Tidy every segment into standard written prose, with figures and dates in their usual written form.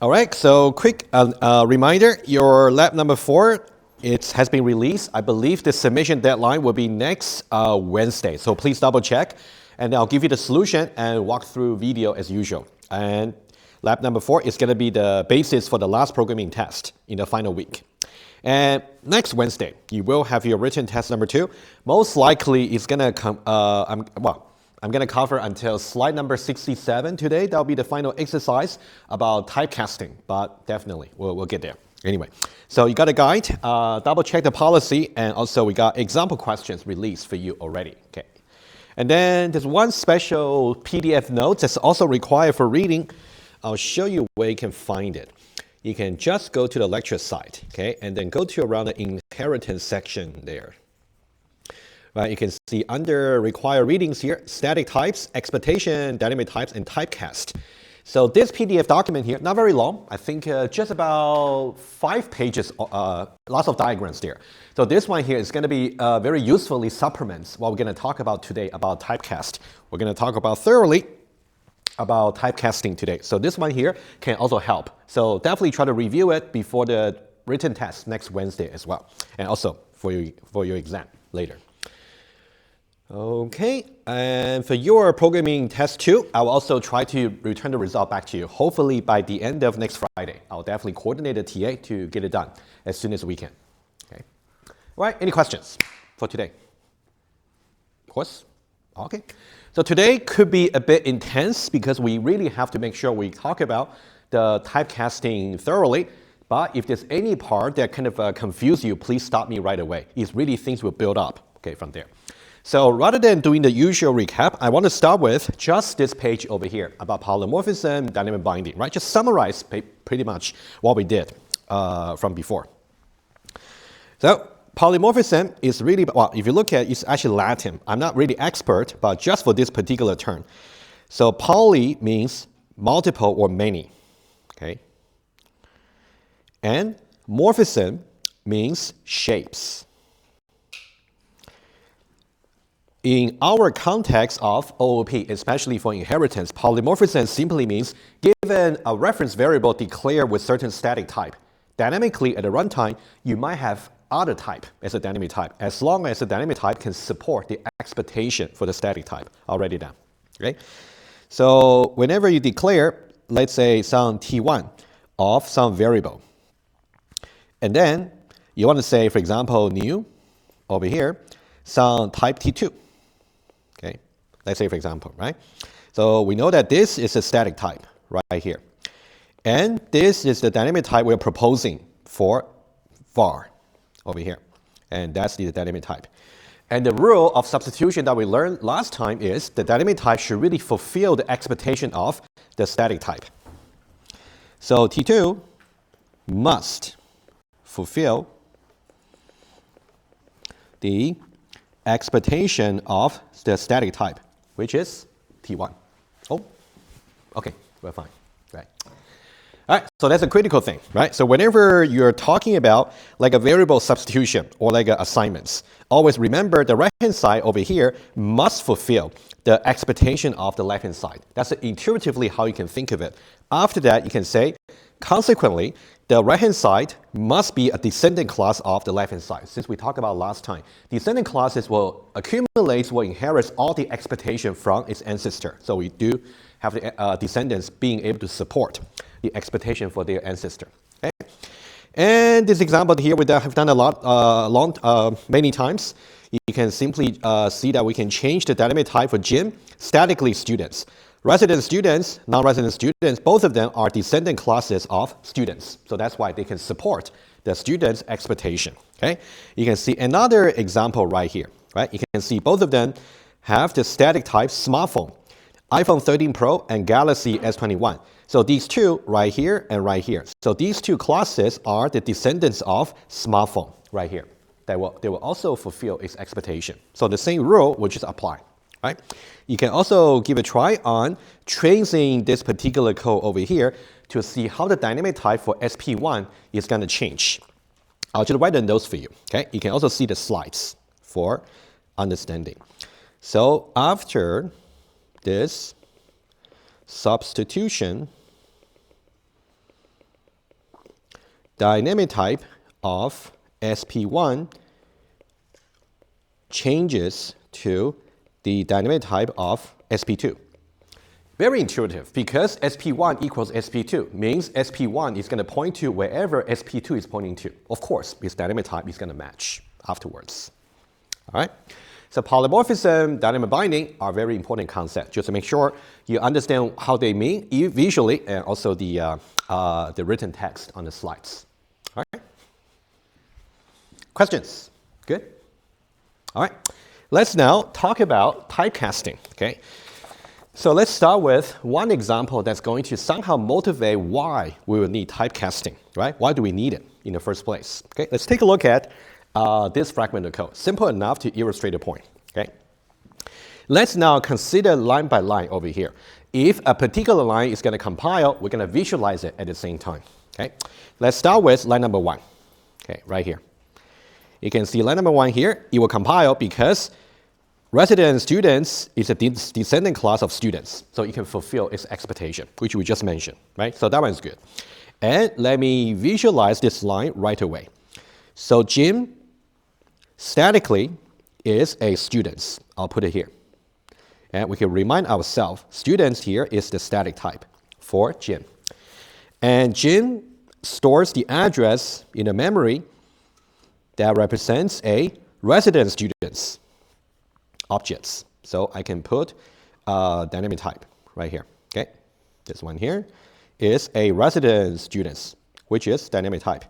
All right, so quick reminder, your lab number 4, it has been released. I believe the submission deadline will be next Wednesday. So please double check, and I'll give you the solution and walk through video as usual. And lab number 4 is gonna be the basis for the last programming test in the final week. And next Wednesday, you will have your written test number 2. Most likely it's gonna come, I'm going to cover until slide number 67 today. That'll be the final exercise about typecasting, but definitely we'll get there. Anyway, so you got a guide, double check the policy, and also we got example questions released for you already. Okay. And then there's one special PDF note that's also required for reading. I'll show you where you can find it. You can just go to the lecture site, okay, and then go to around the inheritance section there. Right, you can see under required readings here, static types, expectation, dynamic types, and typecast. So this PDF document here, not very long. I think just about 5 pages, lots of diagrams there. So this one here is going to be very usefully supplements what we're going to talk about today about typecast. We're going to talk about thoroughly about typecasting today. So this one here can also help. So definitely try to review it before the written test next Wednesday as well. And also for your exam later. Okay, and for your programming test 2, I will also try to return the result back to you, hopefully by the end of next Friday. I'll definitely coordinate the TA to get it done as soon as we can. Okay. All right, any questions for today? Of course. Okay. So today could be a bit intense because we really have to make sure we talk about the typecasting thoroughly. But if there's any part that kind of confuse you, please stop me right away. It's really things will build up, okay, from there. So rather than doing the usual recap, I want to start with just this page over here about polymorphism, dynamic binding, right? Just summarize pretty much what we did from before. So polymorphism is really, well, if you look at it, it's actually Latin. I'm not really expert, but just for this particular term. So poly means multiple or many, okay? And morphism means shapes. In our context of OOP, especially for inheritance, polymorphism simply means given a reference variable declared with certain static type. Dynamically at the runtime, you might have other type as a dynamic type, as long as the dynamic type can support the expectation for the static type already done. Okay? So whenever you declare, let's say some T1 of some variable, and then you want to say, for example, new over here, some type T2. Okay, let's say for example, right? So we know that this is a static type right here. And this is the dynamic type we're proposing for var over here. And that's the dynamic type. And the rule of substitution that we learned last time is the dynamic type should really fulfill the expectation of the static type. So T2 must fulfill the expectation of the static type, which is T1. Oh, okay, we're fine, right? All right, so that's a critical thing, right? So whenever you're talking about like a variable substitution or like assignments, always remember the right-hand side over here must fulfill the expectation of the left-hand side. That's intuitively how you can think of it. After that, you can say, consequently, the right-hand side must be a descendant class of the left-hand side. Since we talked about last time, descendant classes will inherit all the expectation from its ancestor. So we do have the descendants being able to support the expectation for their ancestor. Okay? And this example here we have done a lot, many times. You can simply see that we can change the dynamic type for Jim, statically students. Resident students, non-resident students, both of them are descendant classes of students. So that's why they can support the student's expectation. Okay? You can see another example right here. Right? You can see both of them have the static type smartphone, iPhone 13 Pro and Galaxy S21. So these two right here and right here. So these two classes are the descendants of smartphone right here. They will also fulfill its expectation. So the same rule will just apply. Right? You can also give a try on tracing this particular code over here to see how the dynamic type for SP1 is going to change. I'll just write the notes for you. Okay? You can also see the slides for understanding. So after this substitution, dynamic type of SP1 changes to the dynamic type of SP2. Very intuitive, because SP1 equals SP2 means SP1 is going to point to wherever SP2 is pointing to. Of course, its dynamic type is going to match afterwards. All right? So polymorphism, dynamic binding are very important concepts. Just to make sure you understand how they mean visually and also the written text on the slides. All right? Questions? Good? All right. Let's now talk about typecasting. Okay. So let's start with one example that's going to somehow motivate why we will need typecasting, right? Why do we need it in the first place? Okay, let's take a look at this fragment of code. Simple enough to illustrate the point, okay? Let's now consider line by line over here. If a particular line is going to compile, we're going to visualize it at the same time, okay? Let's start with line number 1, okay, right here. You can see line number 1 here, it will compile because resident students is a descending class of students, so it can fulfill its expectation, which we just mentioned, right? So that one's good. And let me visualize this line right away. So Jim statically is a student. I'll put it here. And we can remind ourselves, students here is the static type for Jim. And Jim stores the address in a memory that represents a resident students objects. So I can put dynamic type right here. Okay, this one here is a resident students, which is dynamic type.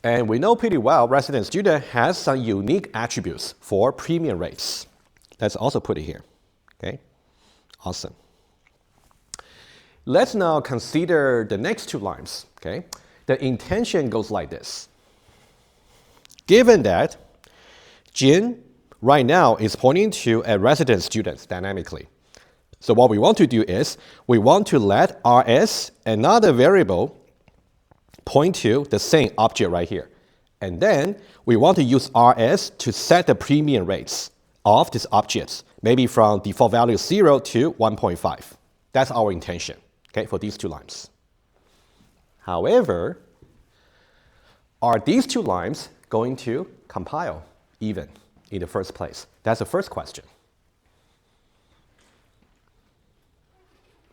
And we know pretty well resident student has some unique attributes for premium rates. Let's also put it here. Okay, awesome. Let's now consider the next 2 lines. Okay, the intention goes like this. Given that Jin right now is pointing to a resident student dynamically. So what we want to do is we want to let RS, another variable, point to the same object right here. And then we want to use RS to set the premium rates of these objects, maybe from default value 0 to 1.5. That's our intention, okay, for these 2 lines. However, are these 2 lines going to compile even in the first place? That's the first question.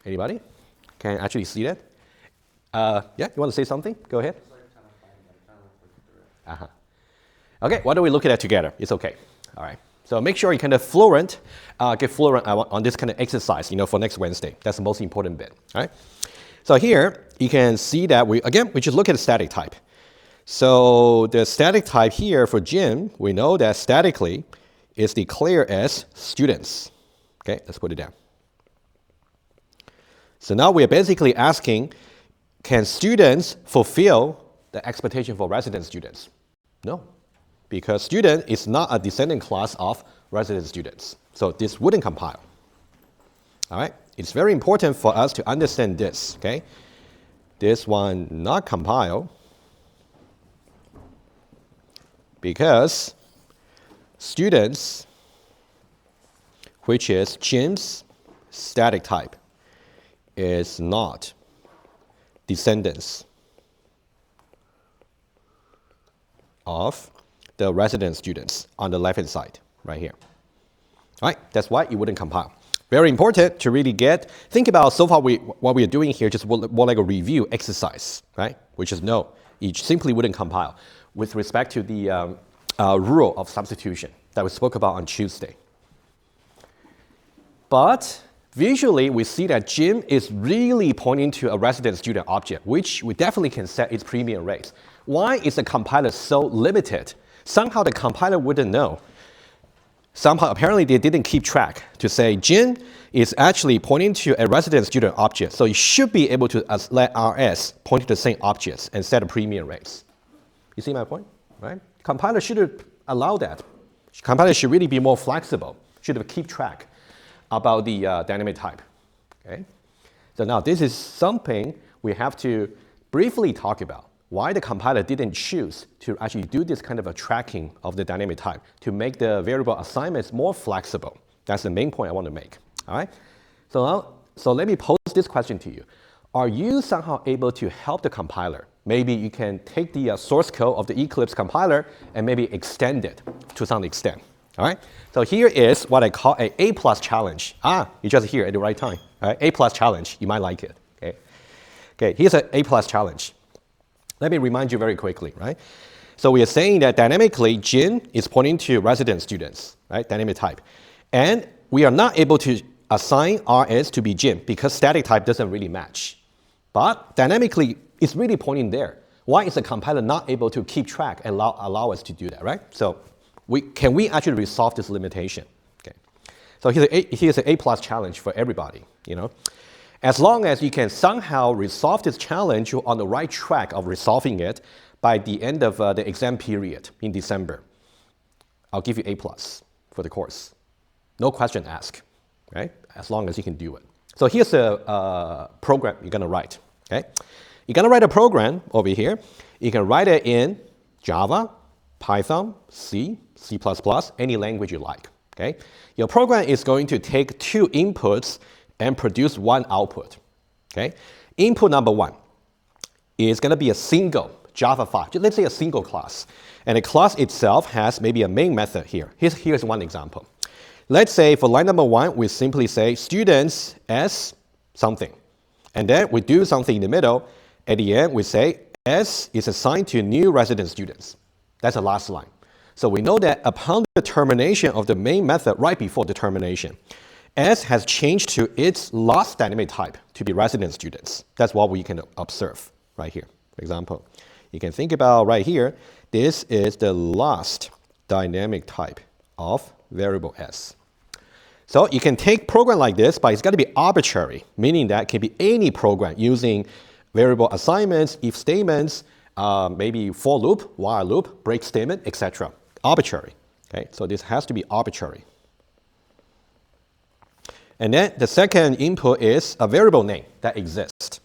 Anybody? Can actually see that? Yeah, you want to say something? Go ahead. Okay, why don't we look at that together? It's okay. All right. So make sure you kind of get fluent on this kind of exercise, for next Wednesday. That's the most important bit. All right. So here you can see that we just look at the static type. So the static type here for Jim, we know that statically is declared as students. Okay, let's put it down. So now we are basically asking, can students fulfill the expectation for resident students? No, because student is not a descending class of resident students. So this wouldn't compile. All right, it's very important for us to understand this, okay? This one not compile because students, which is Jim's static type, is not descendants of the resident students on the left-hand side, right here. All right, that's why it wouldn't compile. Very important to really think about so far what we are doing here, just more like a review exercise, right? Which is no, it simply wouldn't compile with respect to the rule of substitution that we spoke about on Tuesday. But visually, we see that Jim is really pointing to a resident student object, which we definitely can set its premium rates. Why is the compiler so limited? Somehow the compiler wouldn't know. Somehow, apparently, they didn't keep track to say Jin is actually pointing to a resident student object. So you should be able to let RS point to the same objects and set the premium rates. You see my point, right? Compiler should allow that. Compiler should really be more flexible, should keep track about the dynamic type, okay? So now this is something we have to briefly talk about. Why the compiler didn't choose to actually do this kind of a tracking of the dynamic type to make the variable assignments more flexible. That's the main point I want to make, all right? So let me pose this question to you. Are you somehow able to help the compiler maybe you can take the source code of the Eclipse compiler and maybe extend it to some extent. All right. So here is what I call a A+ challenge. You just here at the right time. All right. A+ challenge. You might like it. Okay. Okay. Here's an A+ challenge. Let me remind you very quickly, right? So we are saying that dynamically, Jin is pointing to resident students, right? Dynamic type. And we are not able to assign RS to be Jin because static type doesn't really match. But dynamically, it's really pointing there. Why is the compiler not able to keep track and allow us to do that, right? So can we actually resolve this limitation? Okay. So here's an A+ challenge for everybody, you know. As long as you can somehow resolve this challenge, you're on the right track of resolving it by the end of the exam period in December. I'll give you A+ for the course. No question asked, right? As long as you can do it. So here's a program you're going to write, okay? You're going to write a program over here. You can write it in Java, Python, C, C++, any language you like, okay? Your program is going to take 2 inputs and produce 1 output, okay? Input number 1 is going to be a single Java file. Let's say a single class. And the class itself has maybe a main method here. Here's one example. Let's say for line number 1, we simply say students as something. And then we do something in the middle. At the end, we say S is assigned to new resident students. That's the last line. So we know that upon the termination of the main method, right before the termination, S has changed to its last dynamic type to be resident students. That's what we can observe right here. For example, you can think about right here, this is the last dynamic type of variable S. So you can take program like this, but it's got to be arbitrary, meaning that it can be any program using variable assignments, if statements, maybe for loop, while loop, break statement, etc. Arbitrary. Okay, so this has to be arbitrary. And then the second input is a variable name that exists.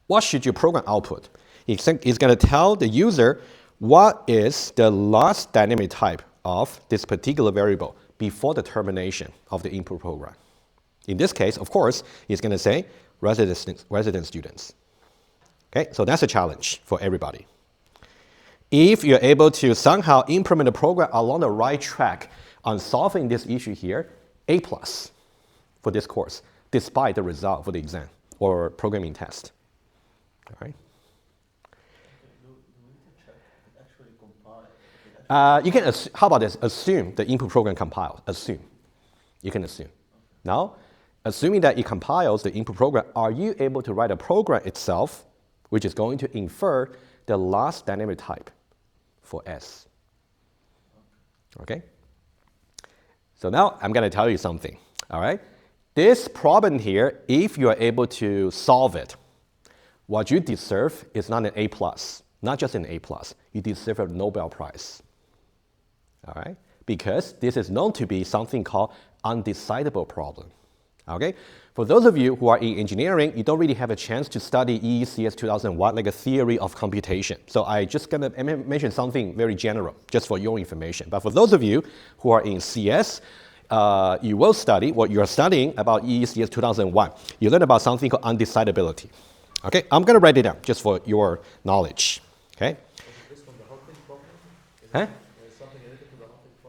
What should your program output? It's going to tell the user what is the last dynamic type of this particular variable before the termination of the input program. In this case, of course, it's going to say resident students. Okay, so that's a challenge for everybody. If you're able to somehow implement the program along the right track on solving this issue here, A+ for this course, despite the result for the exam or programming test. All right. You can how about this? Assume the input program compiles. Assume. You can assume. Now, assuming that it compiles the input program, are you able to write a program itself, which is going to infer the last dynamic type for S? Okay. So now I'm going to tell you something. All right. This problem here, if you are able to solve it, what you deserve is not an A+, not just an A+. You deserve a Nobel Prize. All right? Because this is known to be something called undecidable problem. Okay? For those of you who are in engineering, you don't really have a chance to study EECS2030, like a theory of computation. So I'm just going to mention something very general, just for your information. But for those of you who are in CS, you will study what you're studying about EECS2001. You learn about something called undecidability. Okay? I'm going to write it down just for your knowledge. Okay? Huh?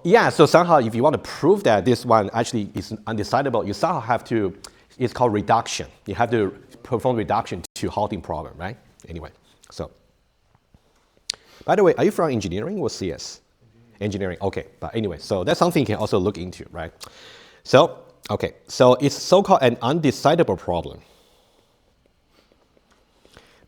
Yeah, so somehow if you want to prove that this one actually is undecidable, you somehow have to, it's called reduction. You have to perform reduction to halting problem, right? Anyway, so. By the way, are you from engineering or CS? Engineering, okay. But anyway, so that's something you can also look into, right? So, okay, so it's so-called an undecidable problem.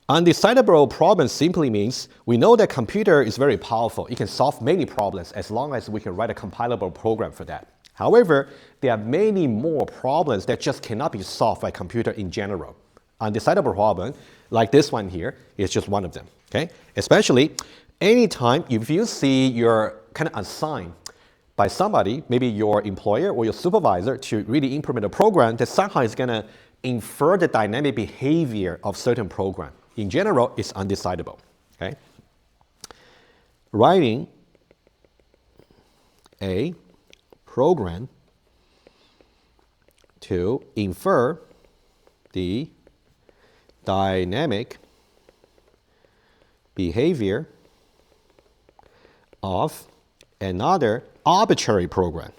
Undecidable problem simply means we know that computer is very powerful. It can solve many problems as long as we can write a compilable program for that. However, there are many more problems that just cannot be solved by computer in general. Undecidable problem, like this one here, is just one of them. Okay? Especially anytime if you see you're kind of assigned by somebody, maybe your employer or your supervisor, to really implement a program that somehow is going to infer the dynamic behavior of certain program. In general, it's undecidable. Okay? Writing a program to infer the dynamic behavior of another arbitrary program.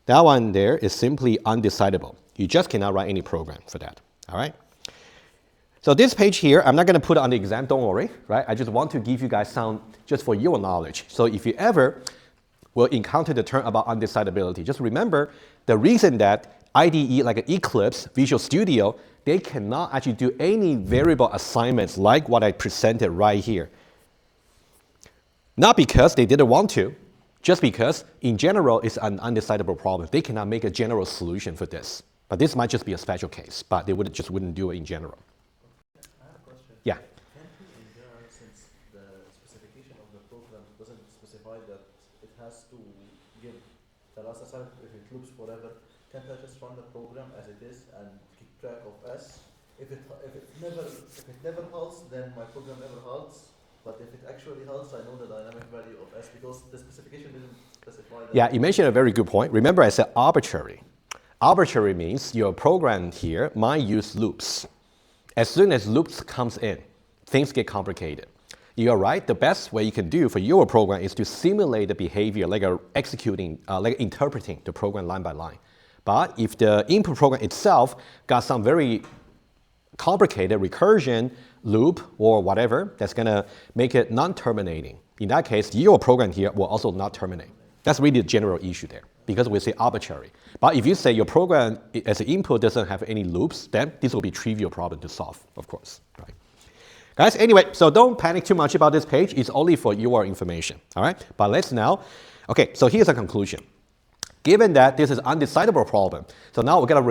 That one there is simply undecidable. You just cannot write any program for that, all right? So this page here, I'm not going to put it on the exam, don't worry, right? I just want to give you guys some, just for your knowledge. So if you ever will encounter the term about undecidability, just remember the reason that IDE, like Eclipse, Visual Studio, they cannot actually do any variable assignments like what I presented right here. Not because they didn't want to, just because in general it's an undecidable problem. They cannot make a general solution for this. But this might just be a special case, but they just wouldn't do it in general. I have a question. Yeah. Can't we, in general, since the specification of the program doesn't specify that it has to give the last assignment if it loops forever, can't I just run the program as it is and keep track of S? If it never halts, then my program never halts. But if it actually halts, I know the dynamic value of S because the specification didn't specify that. Yeah, you mentioned a very good point. Remember I said arbitrary. Arbitrary means your program here might use loops. As soon as loops comes in, things get complicated. You're right, the best way you can do for your program is to simulate the behavior like like interpreting the program line by line. But if the input program itself got some very complicated recursion loop or whatever, that's gonna make it non-terminating. In that case, your program here will also not terminate. That's really the general issue there, because we say arbitrary. But if you say your program as an input doesn't have any loops, then this will be a trivial problem to solve, of course, right? Guys, anyway, so don't panic too much about this page. It's only for your information, all right? But let's now, okay, so here's a conclusion. Given that this is an undecidable problem, so now we're gonna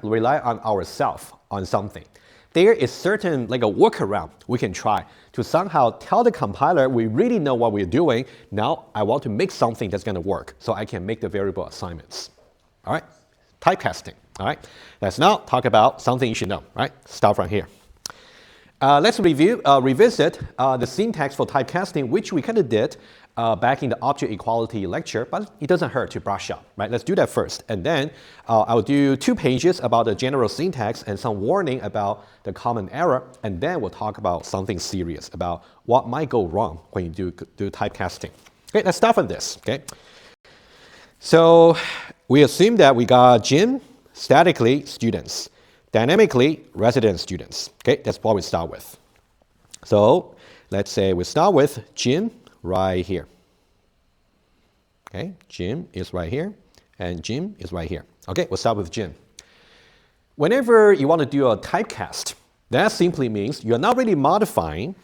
rely on ourselves on something. There is certain, like a workaround we can try to somehow tell the compiler we really know what we're doing. Now I want to make something that's gonna work so I can make the variable assignments. All right, typecasting, all right? Let's now talk about something you should know, right? Start from here. Let's revisit the syntax for typecasting, which we kind of did back in the object equality lecture, but it doesn't hurt to brush up, right? Let's do that first. And then I'll do 2 pages about the general syntax and some warning about the common error. And then we'll talk about something serious about what might go wrong when you do typecasting. Okay, let's start from this, okay? So we assume that we got Jim, statically students, dynamically resident students. Okay, that's what we start with. So let's say we start with Jim right here. Okay, Jim is right here, and Jim is right here. Okay, we'll start with Jim. Whenever you want to do a typecast, that simply means you're not really modifying,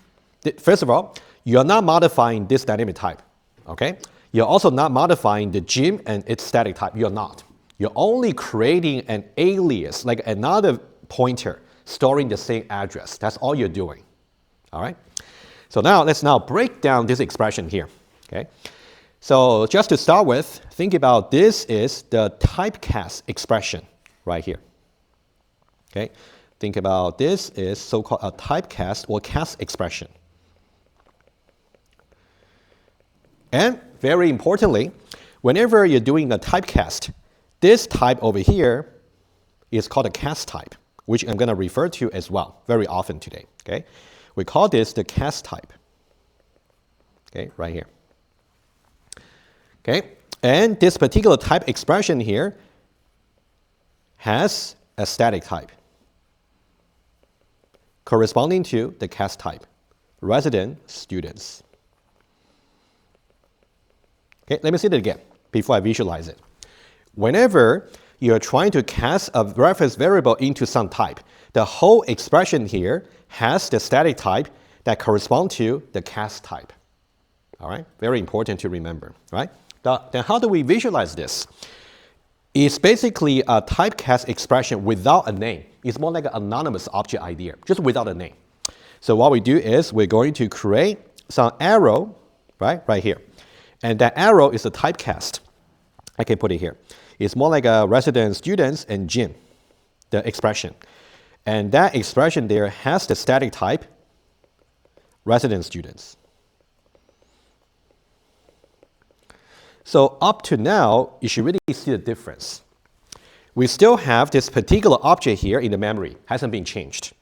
first of all, you're not modifying this dynamic type, okay? You're also not modifying the Jim and its static type, you're not. You're only creating an alias, like another pointer, storing the same address. That's all you're doing, all right? So now let's break down this expression here, okay? So just to start with, think about this is the typecast expression right here, okay? Think about this is so-called a typecast or cast expression. And very importantly, whenever you're doing a typecast, this type over here is called a cast type, which I'm going to refer to as well very often today, okay? We call this the cast type, okay, right here. Okay, and this particular type expression here has a static type corresponding to the cast type, resident students. Okay, let me say that again before I visualize it. Whenever you're trying to cast a reference variable into some type, the whole expression here has the static type that corresponds to the cast type. All right, very important to remember, right? Then how do we visualize this? It's basically a typecast expression without a name. It's more like an anonymous object idea, just without a name. So what we do is we're going to create some arrow, right here. And that arrow is a typecast. I can put it here. It's more like a resident students and Jim, the expression. And that expression there has the static type, resident students. So up to now, you should really see the difference. we still have this particular object here in the memory, hasn't been changed.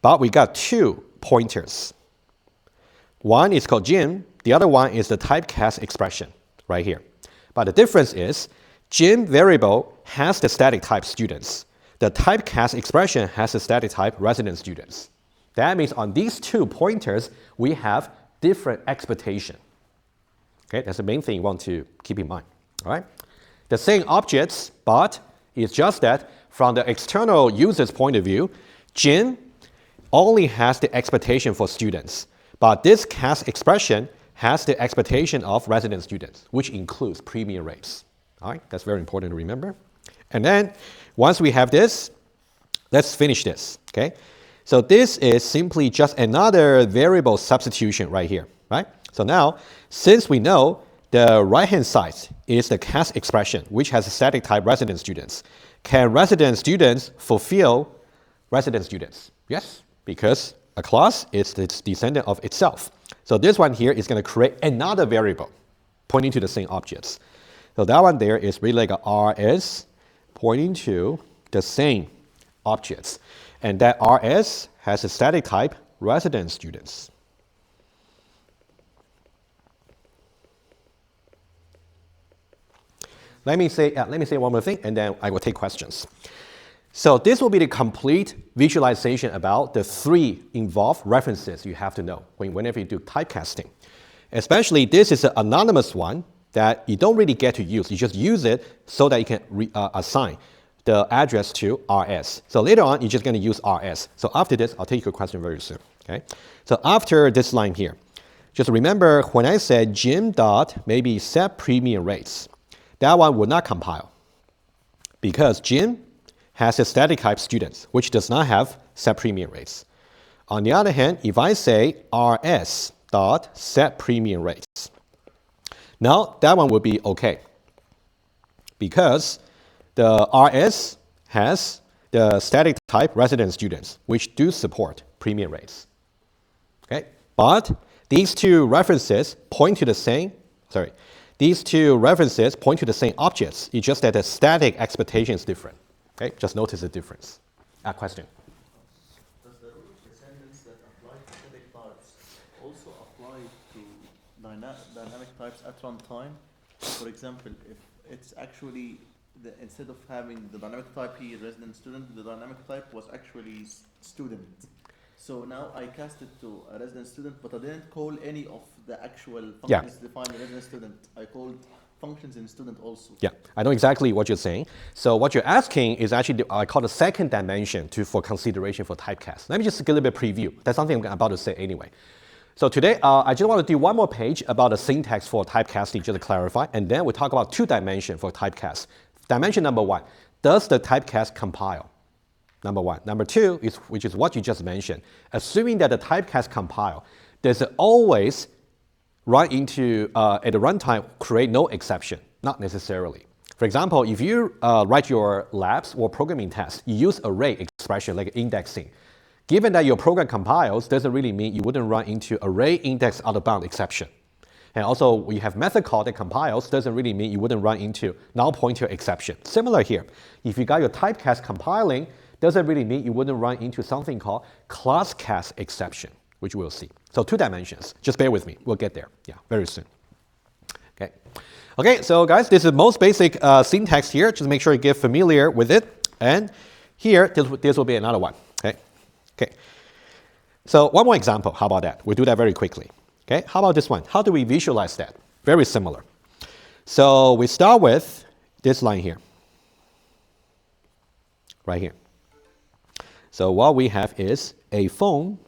But we got two pointers. One is called Jim, the other one is the typecast expression right here. But the difference is Jim variable has the static type students. The typecast expression has the static type resident students. That means on these two pointers, we have different expectation. Okay, that's the main thing you want to keep in mind. All right? The same objects, but it's just that from the external user's point of view, Jim only has the expectation for students. But this cast expression has the expectation of resident students, which includes premium rates. All right, that's very important to remember. And then once we have this, let's finish this. Okay, so this is simply just another variable substitution right here, right? So now, since we know the right-hand side is the cast expression, which has a static type resident students, can resident students fulfill resident students? Yes, because a class is the descendant of itself. So this one here is going to create another variable pointing to the same objects. So that one there is really like a RS pointing to the same objects. And that RS has a static type resident students. Let me say one more thing, and then I will take questions. So this will be the complete visualization about the three involved references you have to know whenever you do typecasting. Especially this is an anonymous one that you don't really get to use. You just use it so that you can assign the address to RS. So later on, you're just going to use RS. So after this, I'll take your question very soon. Okay. So after this line here, just remember when I said Jim dot maybe set premium rates, that one will not compile because Jim has a static type students, which does not have set premium rates. On the other hand, if I say RS dot set premium rates, now that one will be okay because the RS has the static type resident students, which do support premium rates. Okay, but these two references point to the same, these two references point to the same objects. It's just that the static expectation is different. Okay, just notice the difference. Question. Does the rule of descendants that apply to static types also apply to dynamic types at runtime? For example, if it's actually, instead of having the dynamic type here, resident student, the dynamic type was actually student. So now I cast it to a resident student, but I didn't call any of the actual functions defined in resident student. I called functions in student also. Yeah, I know exactly what you're saying. So what you're asking is actually, I call the second dimension for consideration for typecast. Let me just give a little bit preview. That's something I'm about to say anyway. So today, I just want to do one more page about the syntax for typecasting, just to clarify, and then we'll talk about two dimensions for typecast. Dimension number one, does the typecast compile? Number one. Number two, which is what you just mentioned. Assuming that the typecast compile, there's always run into, at the runtime, create no exception. Not necessarily. For example, if you write your labs or programming tests, you use array expression like indexing. Given that your program compiles, doesn't really mean you wouldn't run into array index out of bound exception. And also, we have method call that compiles, doesn't really mean you wouldn't run into null pointer exception. Similar here. If you got your typecast compiling, doesn't really mean you wouldn't run into something called class cast exception, which we'll see. So two dimensions. Just bear with me. We'll get there. Yeah, very soon. Okay. Okay, so guys, this is the most basic syntax here. Just make sure you get familiar with it. And here, this will be another one. Okay. Okay. So one more example. How about that? We'll do that very quickly. Okay. How about this one? How do we visualize that? Very similar. So we start with this line here. Right here. So what we have is a phone.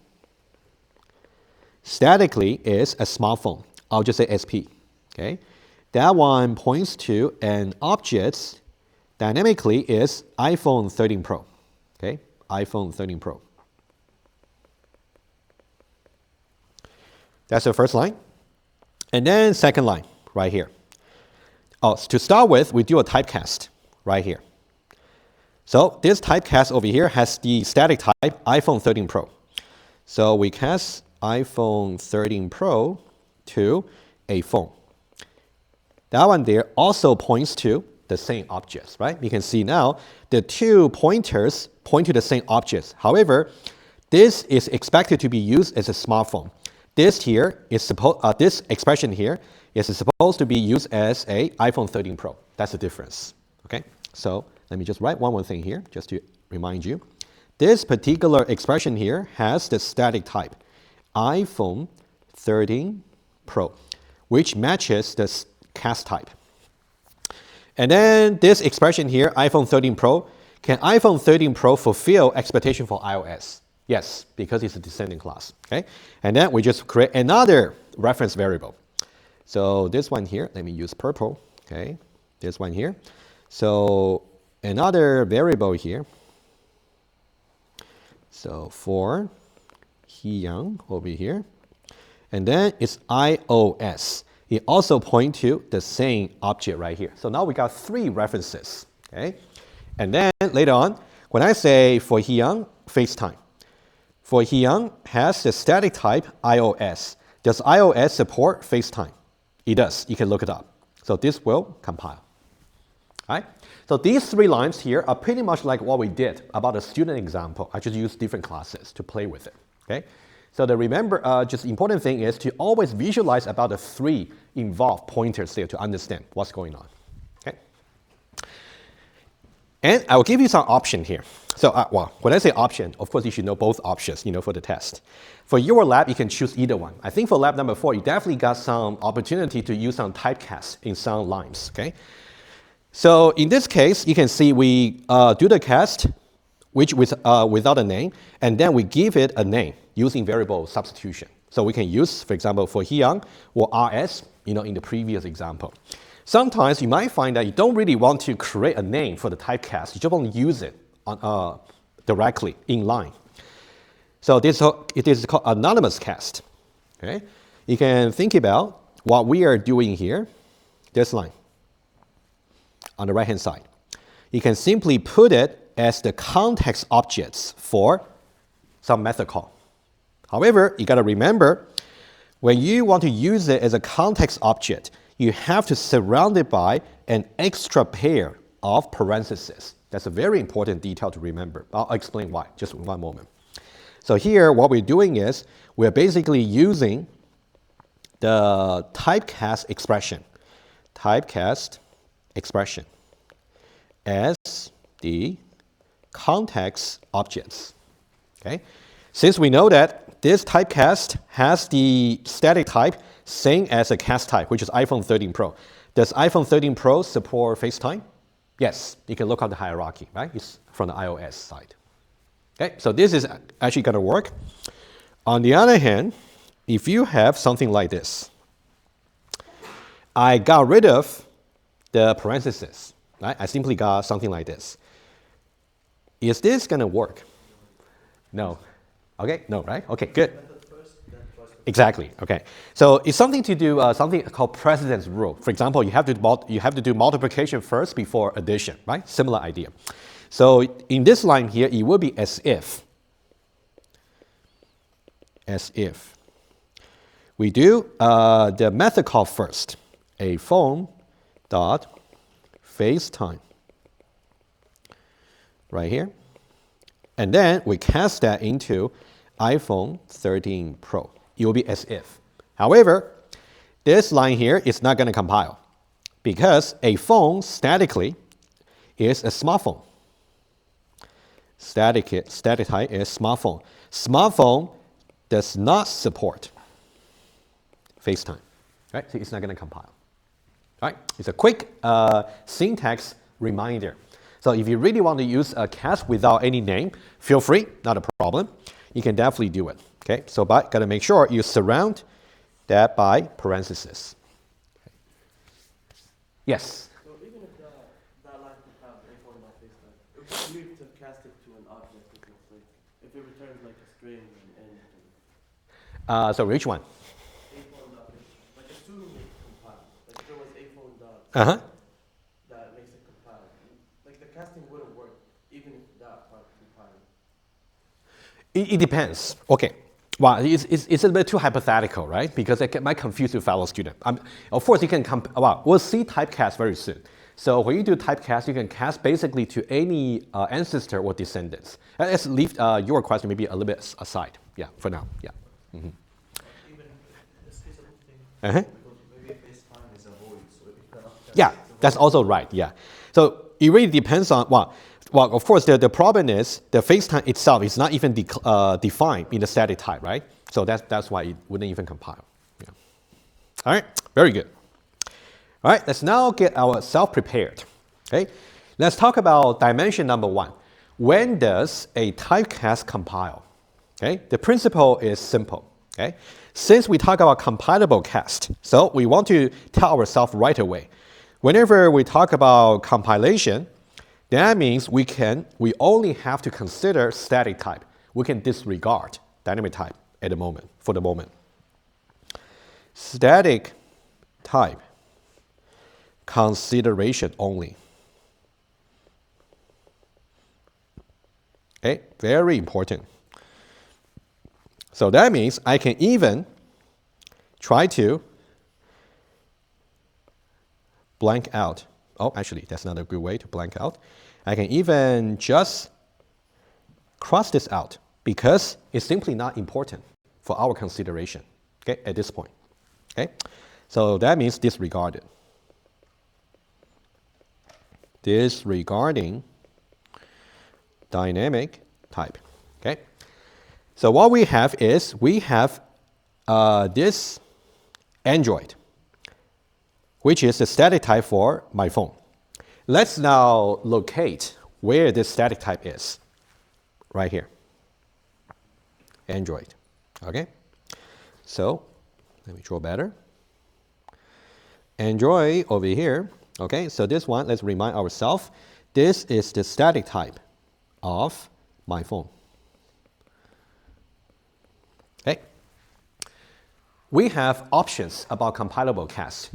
Statically is a smartphone. I'll just say SP. Okay. That one points to an object. Dynamically is iPhone 13 Pro. Okay. iPhone 13 Pro. That's the first line. And then second line right here. Oh, to start with, we do a typecast right here. So this typecast over here has the static type iPhone 13 Pro. So we cast iPhone 13 Pro to a phone. That one there also points to the same objects, right? You can see now the two pointers point to the same objects. However, this is expected to be used as a smartphone. This here is this expression here is supposed to be used as a iPhone 13 Pro. That's the difference. Okay, so let me just write one more thing here, just to remind you. This particular expression here has the static type, iPhone 13 Pro, which matches the cast type. And then this expression here, iPhone 13 Pro, can iPhone 13 Pro fulfill expectation for iOS? Yes, because it's a descending class. Okay, and then we just create another reference variable. So this one here, let me use purple. Okay, this one here. So another variable here. So for Hyang over here, and then it's iOS. It also points to the same object right here. So now we got three references. Okay, and then later on, when I say for Hyang, FaceTime. For Hyang has the static type iOS. Does iOS support FaceTime? It does. You can look it up. So this will compile. All right? So these three lines here are pretty much like what we did about the student example. I just used different classes to play with it. Okay? So the remember, just important thing is to always visualize about the three involved pointers there to understand what's going on. Okay? And I will give you some option here. So, well, when I say option, of course you should know both options, for the test. For your lab, you can choose either one. I think for lab number 4, you definitely got some opportunity to use some typecast in some lines, okay? So in this case, you can see we do the cast, which without a name, and then we give it a name using variable substitution. So we can use, for example, for Hyang or RS, in the previous example. Sometimes you might find that you don't really want to create a name for the typecast. You just want to use it directly in line. So it is called anonymous cast. Okay? You can think about what we are doing here, this line on the right-hand side. You can simply put it as the context objects for some method call. However, you got to remember, when you want to use it as a context object, you have to surround it by an extra pair of parentheses. That's a very important detail to remember. I'll explain why, just in one moment. So here, what we're doing is, we're basically using the typecast expression as the context objects. Okay? Since we know that this typecast has the static type same as a cast type, which is iPhone 13 Pro. Does iPhone 13 Pro support FaceTime? Yes, you can look at the hierarchy, right? It's from the iOS side. Okay, so this is actually going to work. On the other hand, if you have something like this, I got rid of the parentheses, right? I simply got something like this. Is this going to work? No. Okay, no, right? Okay, good. Exactly. Okay. So it's something to do something called precedence rule. For example, you have to do multiplication first before addition, right? Similar idea. So in this line here, it will be as if we do the method call first, a phone dot FaceTime, right here, and then we cast that into iPhone 13 Pro. It will be as if. However, this line here is not going to compile because a phone statically is a smartphone. Static type is smartphone. Smartphone does not support FaceTime, right? So it's not going to compile. All right? It's a quick syntax reminder. So if you really want to use a cast without any name, feel free, not a problem. You can definitely do it. Okay, so but got to make sure you surround that by parentheses. Okay. Yes? So even if that line could have a form by FaceTime, if we need to cast it to an object, if it returns like a string and anything. So which one? A phone dot, like assuming it compiled. Like if there was a phone dot that makes it compile. Like the casting wouldn't work even if that part compiled. It depends. Okay. Well, it's a little bit too hypothetical, right? Because it might confuse your fellow student. Of course, you can we'll see typecast very soon. So when you do typecast, you can cast basically to any ancestor or descendants. Let's leave your question maybe a little bit aside. Yeah, for now. Yeah. Even this is a good thing Uh-huh. because maybe FaceTime is a void, so if you cannot Yeah, that's also right. Yeah. So it really depends on well, of course, the problem is the FaceTime itself is not even defined in the static type, right? So that's why it wouldn't even compile. Yeah. All right, very good. All right, let's now get ourselves prepared. Okay, let's talk about dimension number 1. When does a typecast compile? Okay, the principle is simple. Okay, since we talk about compilable cast, so we want to tell ourselves right away. Whenever we talk about compilation, that means we only have to consider static type. We can disregard dynamic type at the moment, for the moment. Static type consideration only. Okay, very important. So that means I can even try to blank out. Oh, actually, that's not a good way to blank out. I can even just cross this out because it's simply not important for our consideration, okay, at this point. Okay, so that means disregarded. Disregarding dynamic type. Okay, so what we have is we have this Android, which is the static type for my phone. Let's now locate where this static type is. Right here. Android. Okay? So, let me draw better. Android over here. Okay, so this one, let's remind ourselves, this is the static type of my phone. Okay? We have options about compilable cast.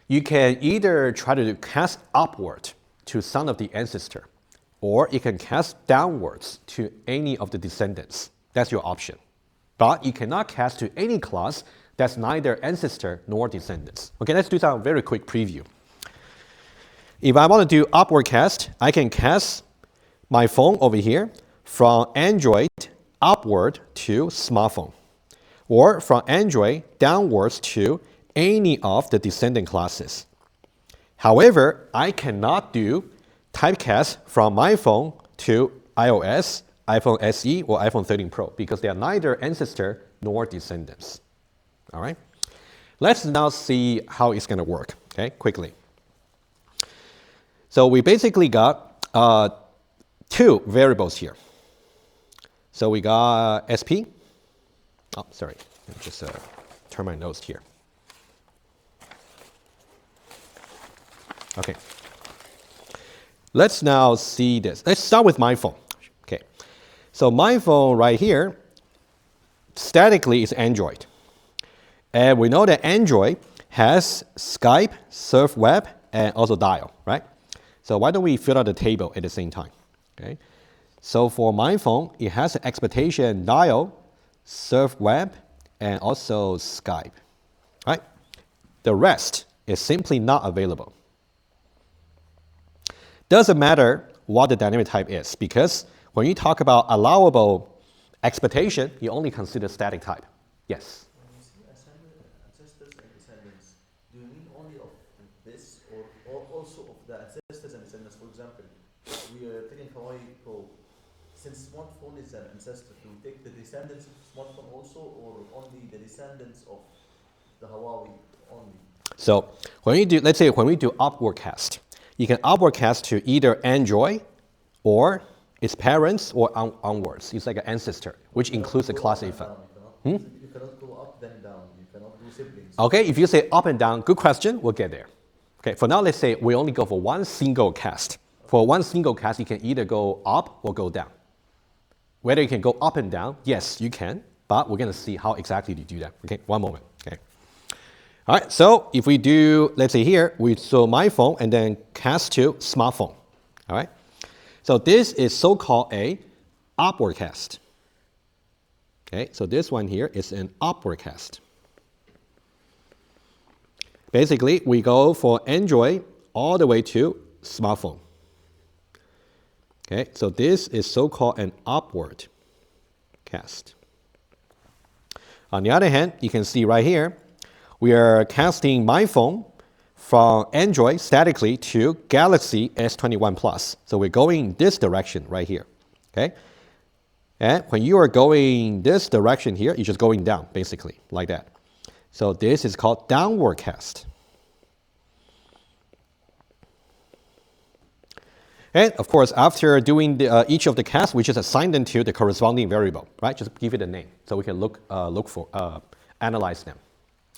You can either try to cast upward to some of the ancestor, or you can cast downwards to any of the descendants. That's your option. But you cannot cast to any class that's neither ancestor nor descendants. Okay, let's do some very quick preview. If I want to do upward cast, I can cast my phone over here from Android upward to smartphone, or from Android downwards to any of the descendant classes. However, I cannot do typecast from my phone to iOS, iPhone SE, or iPhone 13 Pro because they are neither ancestor nor descendants. All right? Let's now see how it's going to work, okay, quickly. So we basically got 2 variables here. So we got SP. Oh, sorry. Let me just turn my notes here. Okay. Let's now see this. Let's start with my phone. Okay. So my phone right here, statically is Android. And we know that Android has Skype, Surf Web, and also Dial, right? So why don't we fill out the table at the same time? Okay. So for my phone, it has an expectation Dial, Surf Web, and also Skype, right? The rest is simply not available. Doesn't matter what the dynamic type is, because when you talk about allowable expectation, you only consider static type. Yes? When you see ancestors and descendants, do you mean only of this or also of the ancestors and descendants? For example, we are taking Hawaii Pro. Since smartphone is an ancestor, do we take the descendants of smartphone also, or only the descendants of the Hawaii only? So when you do, let's say when we do upward cast, you can upward cast to either Android or its parents or onwards. It's like an ancestor, which includes a class effect. You cannot go up then down. You cannot do siblings. Okay, if you say up and down, good question, we'll get there. Okay, for now, let's say we only go for one single cast. For one single cast, you can either go up or go down. Whether you can go up and down, yes, you can, but we're going to see how exactly you do that. Okay, one moment. Okay. All right, so if we do, let's say here, we show my phone and then cast to smartphone. All right, so this is so-called a upward cast. Okay, so this one here is an upward cast. Basically, we go for Android all the way to smartphone. Okay, so this is so-called an upward cast. On the other hand, you can see right here, we are casting my phone from Android statically to Galaxy S21 Plus. So we're going this direction right here. Okay, and when you are going this direction here, you're just going down, basically, like that. So this is called downward cast. And of course, after doing each of the casts, we just assign them to the corresponding variable, right? Just give it a name so we can analyze them.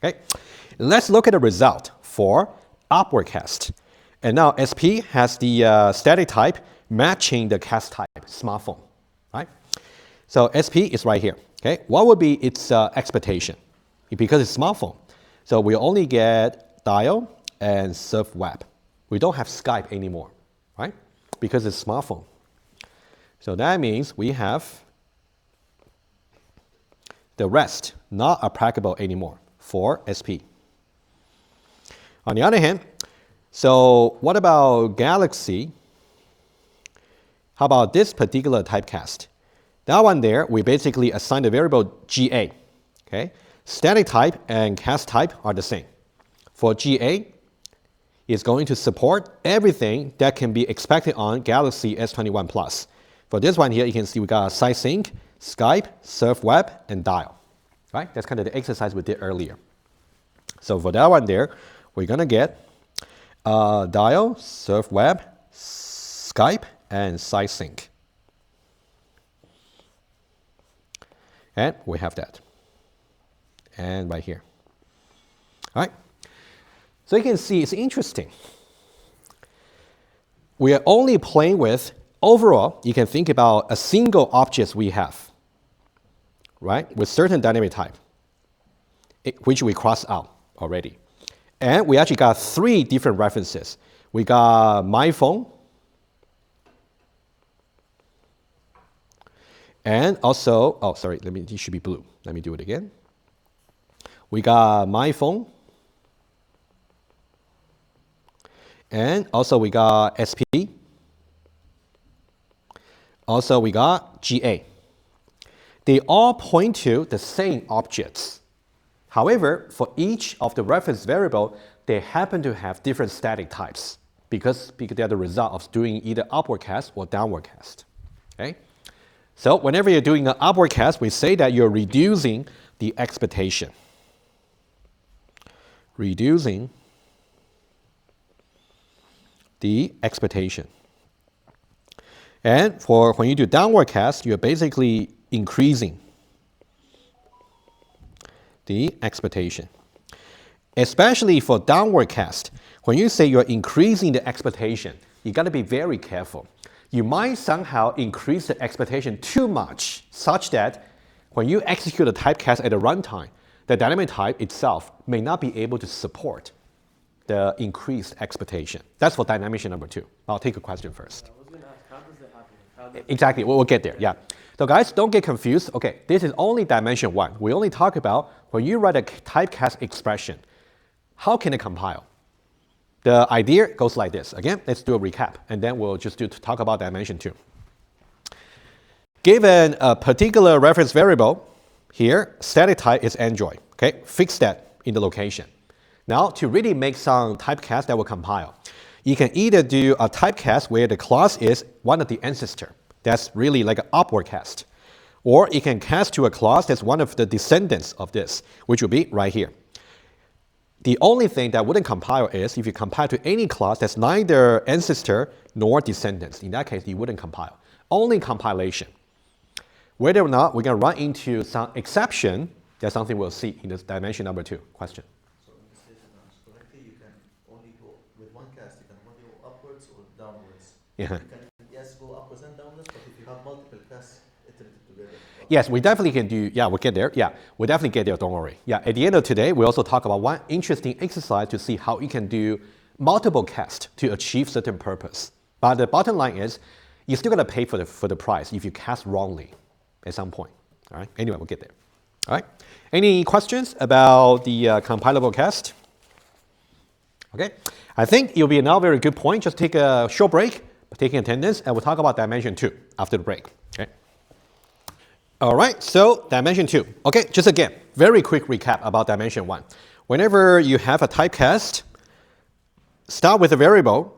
Okay, let's look at the result for upward cast. And now SP has the static type matching the cast type, smartphone, right? So SP is right here. Okay, what would be its expectation? Because it's smartphone, so we only get dial and surf web. We don't have Skype anymore, right? Because it's smartphone. So that means we have the rest not applicable anymore for SP. On the other hand, so what about Galaxy? How about this particular typecast? That one there, we basically assign the variable GA. Okay? Static type and cast type are the same. For GA, is going to support everything that can be expected on Galaxy S21 Plus. For this one here, you can see we got site sync, Skype, surf web, and dial. Right? That's kind of the exercise we did earlier. So for that one there, we're going to get dial, surf web, Skype, and site sync. And we have that. And right here. All right. So you can see it's interesting. We are only playing with, overall, you can think about a single object we have, right, with certain dynamic type, which we cross out already. And we actually got 3 different references. We got my phone, and also, oh, sorry, it should be blue. Let me do it again. We got my phone, and also we got SP. Also we got GA. They all point to the same objects. However, for each of the reference variable, they happen to have different static types because they're the result of doing either upward cast or downward cast. Okay? So whenever you're doing an upward cast, we say that you're reducing the expectation. Reducing the expectation. And for when you do downward cast, you're basically increasing the expectation. Especially for downward cast, when you say you're increasing the expectation, you got to be very careful. You might somehow increase the expectation too much, such that when you execute a typecast at the runtime, the dynamic type itself may not be able to support the increased expectation. That's for dimension number 2. I'll take a question first. I was going to ask, how does it happen? Exactly, we'll get there, yeah. So guys, don't get confused. Okay, this is only dimension 1. We only talk about when you write a typecast expression, how can it compile? The idea goes like this. Again, let's do a recap, and then we'll just talk about dimension 2. Given a particular reference variable, here, static type is Android. Okay, fix that in the location. Now, to really make some typecast that will compile, you can either do a typecast where the class is one of the ancestor. That's really like an upward cast. Or you can cast to a class that's one of the descendants of this, which will be right here. The only thing that wouldn't compile is if you compile to any class that's neither ancestor nor descendants. In that case, you wouldn't compile. Only compilation. Whether or not we're going to run into some exception, that's something we'll see in this dimension number 2 question. So in this case, if I understand correctly, you can only go with one cast, you can only go upwards or downwards. Yeah. You can, yes, go upwards and downwards, but if you have multiple casts iterated together. Yes, we definitely can do, yeah, we'll get there. Yeah, we'll definitely get there, don't worry. Yeah, at the end of today, we also talk about one interesting exercise to see how you can do multiple casts to achieve certain purpose. But the bottom line is, you're still going to pay for the price if you cast wrongly at some point. All right, anyway, we'll get there. All right, any questions about the compilable cast? Okay, I think it'll be now a very good point. Just take a short break, taking attendance, and we'll talk about dimension 2 after the break. Okay. All right, so dimension 2. Okay, just again, very quick recap about dimension 1. Whenever you have a typecast, start with a variable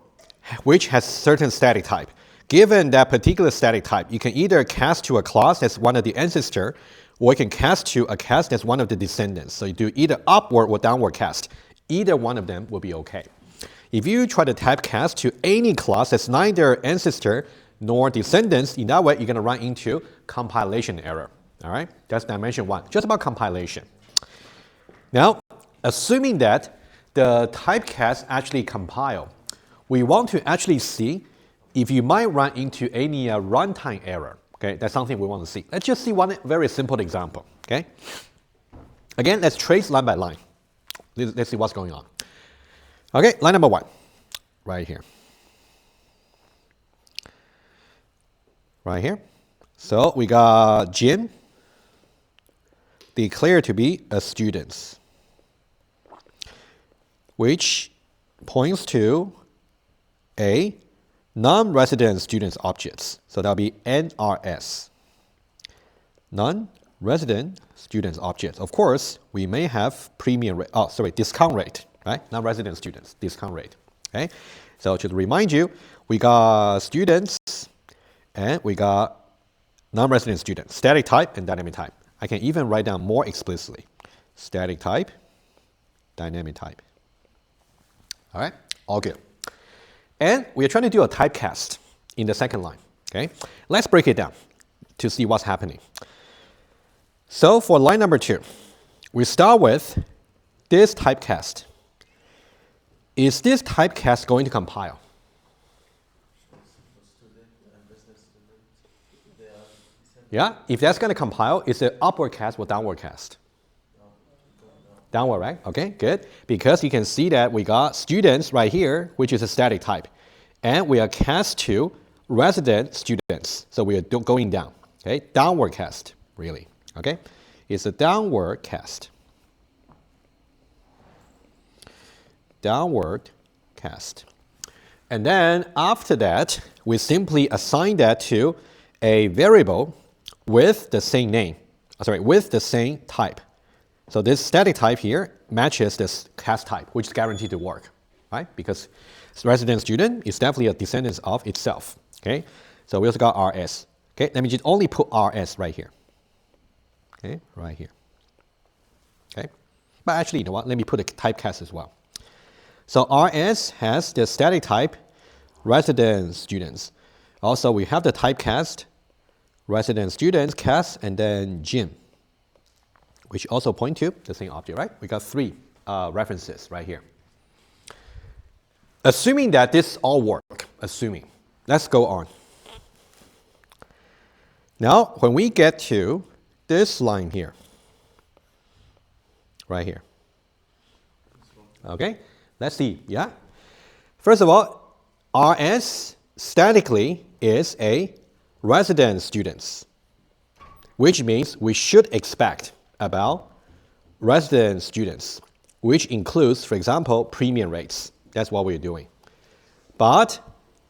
which has certain static type. Given that particular static type, you can either cast to a class that's one of the ancestor, or you can cast to a cast that's one of the descendants. So you do either upward or downward cast. Either one of them will be okay. If you try to typecast to any class that's neither ancestor nor descendants, in that way you're going to run into compilation error. All right, that's dimension 1, just about compilation. Now, assuming that the typecast actually compile, we want to actually see if you might run into any runtime error. Okay, that's something we want to see. Let's just see one very simple example. Okay, again, let's trace line by line. Let's see what's going on. Okay, line number 1, right here. Right here. So we got Jim declared to be a student, which points to a non-resident students objects. So that'll be NRS, non-resident students objects. Of course, we may have discount rate, right? Non-resident students, discount rate. Okay. So just to remind you, we got students and we got non-resident students, static type and dynamic type. I can even write down more explicitly. Static type, dynamic type. All right, all good. And we are trying to do a typecast in the second line. Okay, let's break it down to see what's happening. So for line number 2, we start with this typecast. Is this typecast going to compile? Yeah, if that's going to compile, is it upward cast or downward cast? Downward, right? Okay, good. Because you can see that we got students right here, which is a static type. And we are cast to resident students. So we are going down. Okay, downward cast, really. Okay, it's a downward cast. Downward cast. And then after that, we simply assign that to a variable with the same name, with the same type. So this static type here matches this cast type, which is guaranteed to work, right? Because resident student is definitely a descendant of itself, okay? So we also got RS. Okay, let me just only put RS right here. Okay, right here. Okay, but actually, you know what? Let me put a typecast as well. So RS has the static type resident students. Also, we have the typecast resident students cast and then Jim, which also point to the same object, right? We got 3 references right here. Assuming that this all work, let's go on. Now, when we get to this line here, right here, okay, let's see, yeah? First of all, RS statically is a resident students, which means we should expect about resident students, which includes, for example, premium rates. That's what we're doing. But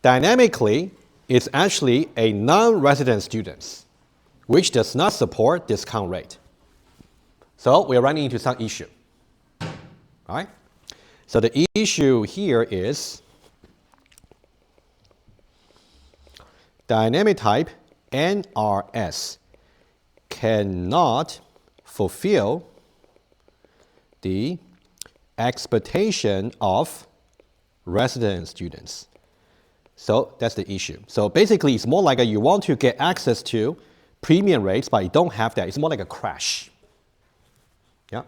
dynamically, it's actually a non-resident students, which does not support discount rate. So we're running into some issue. All right? So the issue here is dynamic type NRS cannot fulfill the expectation of resident students. So that's the issue. So basically, it's more like you want to get access to premium rates, but you don't have that. It's more like a crash. Yeah?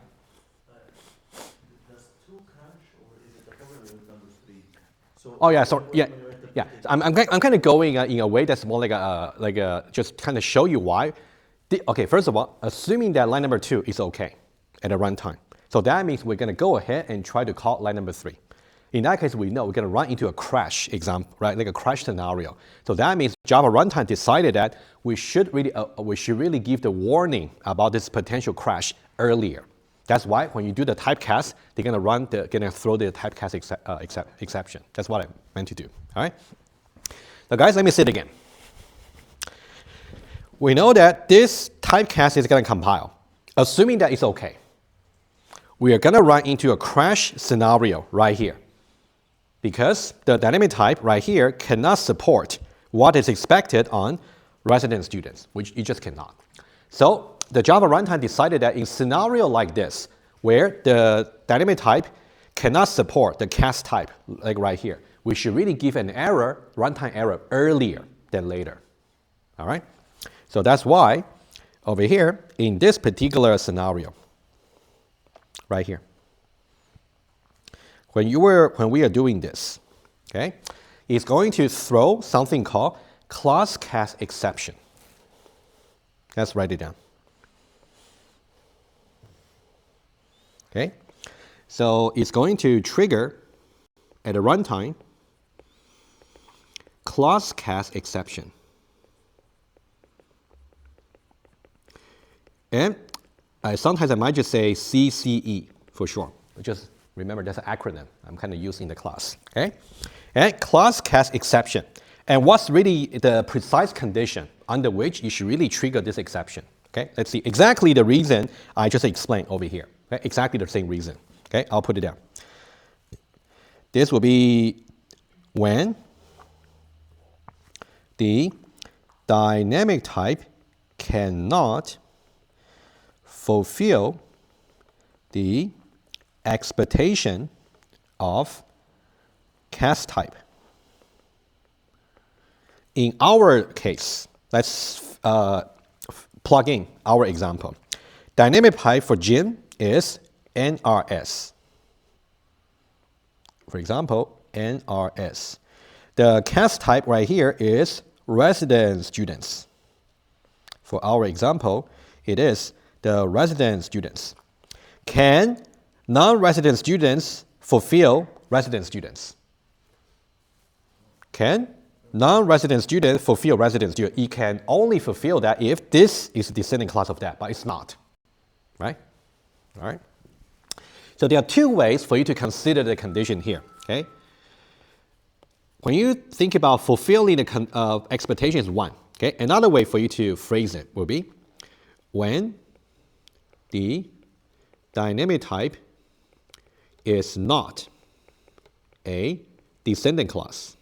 Does 2 crash, or is it the following with number 3? So oh, yeah, sorry. Yeah. Yeah, I'm kind of going in a way that's more like a just kind of show you why. Okay, first of all, assuming that line number 2 is okay at a runtime. So that means we're going to go ahead and try to call line number 3. In that case, we know we're going to run into a crash example, right? Like a crash scenario. So that means Java runtime decided that we should really give the warning about this potential crash earlier. That's why when you do the typecast, they're gonna throw the typecast exception. That's what I meant to do. All right. Now, guys, let me say it again. We know that this typecast is gonna compile, assuming that it's okay. We are gonna run into a crash scenario right here, because the dynamic type right here cannot support what is expected on resident students, which it just cannot. So the Java runtime decided that in scenario like this, where the dynamic type cannot support the cast type, like right here, we should really give an error, runtime error, earlier than later. All right? So that's why over here, in this particular scenario, right here, when we are doing this, okay, it's going to throw something called class cast exception. Let's write it down. Okay, so it's going to trigger at a runtime class cast exception. And sometimes I might just say CCE for short. Just remember that's an acronym I'm kind of using in the class. Okay, and class cast exception. And what's really the precise condition under which you should really trigger this exception? Okay, let's see exactly the reason I just explained over here. Okay? Exactly the same reason. Okay, I'll put it down. This will be when the dynamic type cannot fulfill the expectation of cast type. In our case, let's plug in our example. Dynamic type for Jim is NRS. For example, NRS. The cast type right here is resident students. For our example, it is the resident students. Can non-resident students fulfill resident students? Can non-resident student fulfill resident student? It can only fulfill that if this is a descending class of that, but it's not. Right? All right. So there are two ways for you to consider the condition here. Okay. When you think about fulfilling the expectation is one. Okay. Another way for you to phrase it will be when the dynamic type is not a descendant class.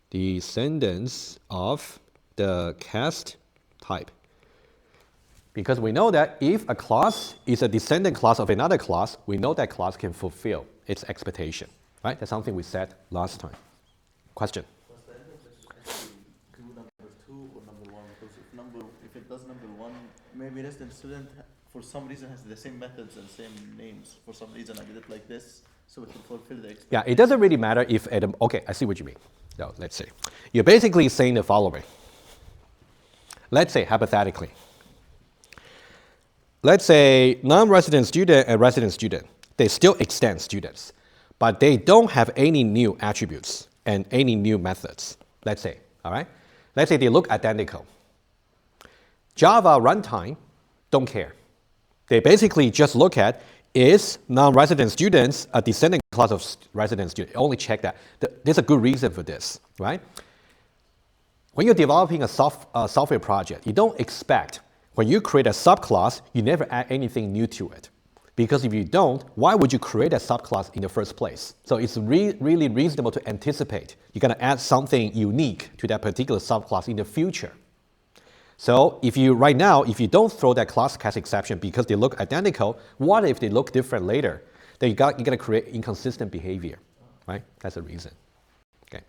Descendants of the cast type. Because we know that if a class is a descendant class of another class, we know that class can fulfill its expectation. Right? That's something we said last time. Question? Does the interface actually do number 2 or number 1? Because if it does number 1, maybe resident student for some reason has the same methods and same names. For some reason I did it like this, so it will fulfill the expectation. Yeah, it doesn't really matter if okay, I see what you mean. So let's see. You're basically saying the following. Let's say hypothetically. Let's say non-resident student and resident student, they still extend students, but they don't have any new attributes and any new methods, let's say, all right? Let's say they look identical. Java runtime don't care. They basically just look at, is non-resident students a descendant class of resident student? Only check that. There's a good reason for this, right? When you're developing a software project, you don't expect, when you create a subclass, you never add anything new to it. Because if you don't, why would you create a subclass in the first place? So it's really reasonable to anticipate you're going to add something unique to that particular subclass in the future. So if you don't throw that class cast exception because they look identical, what if they look different later? Then you're going to create inconsistent behavior, right? That's the reason. Okay.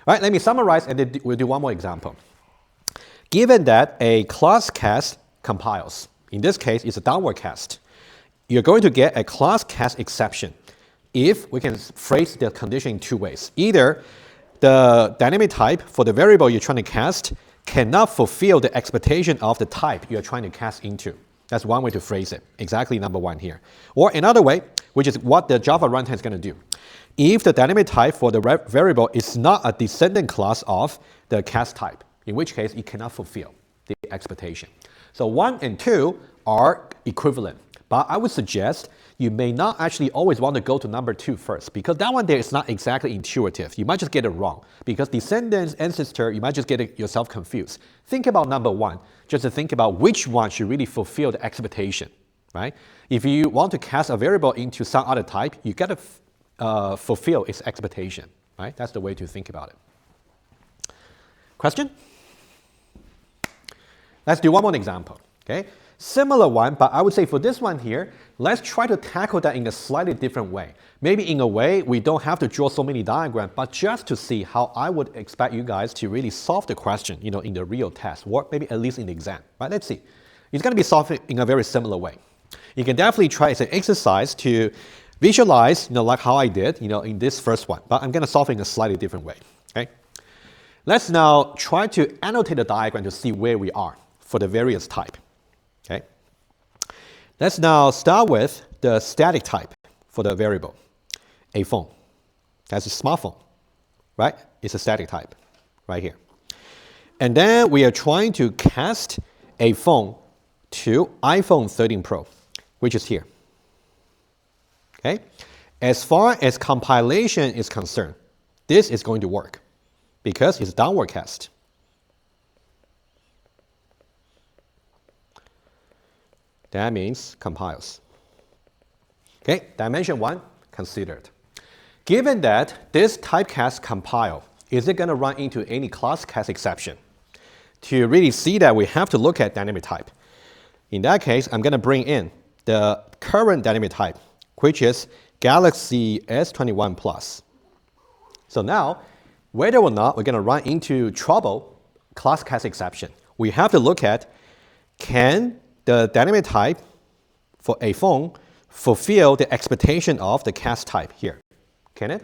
All right, let me summarize and then we'll do one more example. Given that a class cast compiles, in this case, it's a downward cast, you're going to get a class cast exception if we can phrase the condition in two ways. Either the dynamic type for the variable you're trying to cast cannot fulfill the expectation of the type you're trying to cast into. That's one way to phrase it, exactly number 1 here. Or another way, which is what the Java runtime is going to do. If the dynamic type for the variable is not a descendant class of the cast type, in which case it cannot fulfill the expectation. So 1 and 2 are equivalent. But I would suggest you may not actually always want to go to number 2 first, because that one there is not exactly intuitive. You might just get it wrong. Because descendants, ancestor, you might just get yourself confused. Think about number 1, just to think about which one should really fulfill the expectation, right? If you want to cast a variable into some other type, you got to fulfill its expectation, right? That's the way to think about it. Question? Let's do one more example, okay? Similar one, but I would say for this one here, let's try to tackle that in a slightly different way. Maybe in a way we don't have to draw so many diagrams, but just to see how I would expect you guys to really solve the question, you know, in the real test, or maybe at least in the exam, right? Let's see. It's going to be solved in a very similar way. You can definitely try as an exercise to visualize, you know, like how I did, you know, in this first one, but I'm going to solve it in a slightly different way, okay? Let's now try to annotate the diagram to see where we are for the various type. Okay. Let's now start with the static type for the variable, a phone. That's a smartphone, right? It's a static type right here. And then we are trying to cast a phone to iPhone 13 Pro, which is here. Okay. As far as compilation is concerned, this is going to work because it's downward cast. That means compiles. Okay, dimension 1 considered. Given that this typecast compile, is it going to run into any class cast exception? To really see that, we have to look at dynamic type. In that case, I'm going to bring in the current dynamic type, which is Galaxy S21 Plus. So now, whether or not we're going to run into trouble, class cast exception, we have to look at, can the dynamic type for a phone fulfill the expectation of the cast type here? Can it?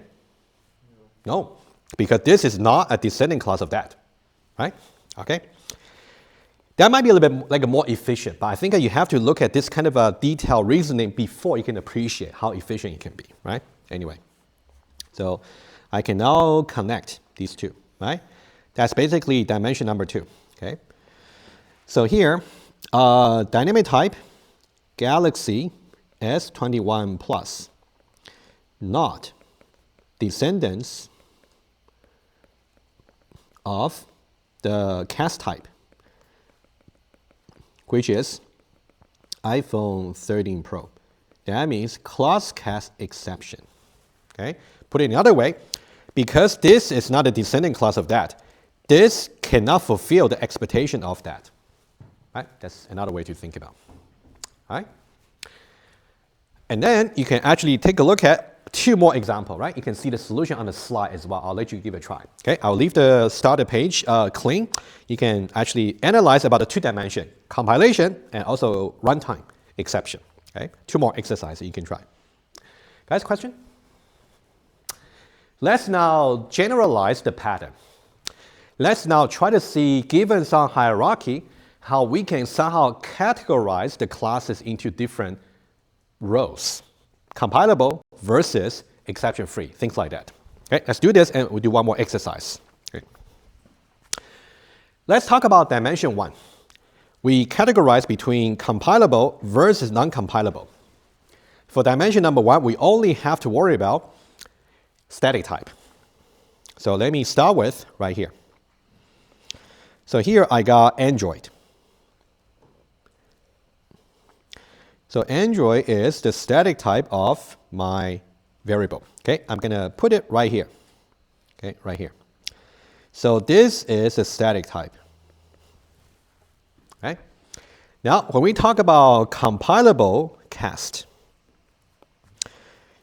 No, because this is not a descending class of that, right? Okay. That might be a little bit like a more efficient, but I think that you have to look at this kind of a detailed reasoning before you can appreciate how efficient it can be, right? Anyway, so I can now connect these two, right? That's basically dimension number 2, okay? So here, dynamic type, Galaxy S21 Plus, not descendants of the cast type, which is iPhone 13 Pro. That means class cast exception. Okay? Put it another way, because this is not a descending class of that, this cannot fulfill the expectation of that. Right? That's another way to think about. All right? And then you can actually take a look at 2 more examples, right? You can see the solution on the slide as well. I'll let you give it a try. Okay, I'll leave the starter page clean. You can actually analyze about the 2 dimension, compilation and also runtime exception. Okay, 2 more exercises you can try. Guys, question? Let's now generalize the pattern. Let's now try to see, given some hierarchy, how we can somehow categorize the classes into different rows. Compilable versus exception-free, things like that. Okay, let's do this and we'll do one more exercise. Okay. Let's talk about dimension 1. We categorize between compilable versus non-compilable. For dimension number 1, we only have to worry about static type. So let me start with right here. So here I got Android. So Android is the static type of my variable. Okay, I'm going to put it right here. Okay, right here. So this is a static type. Okay. Now, when we talk about compilable cast,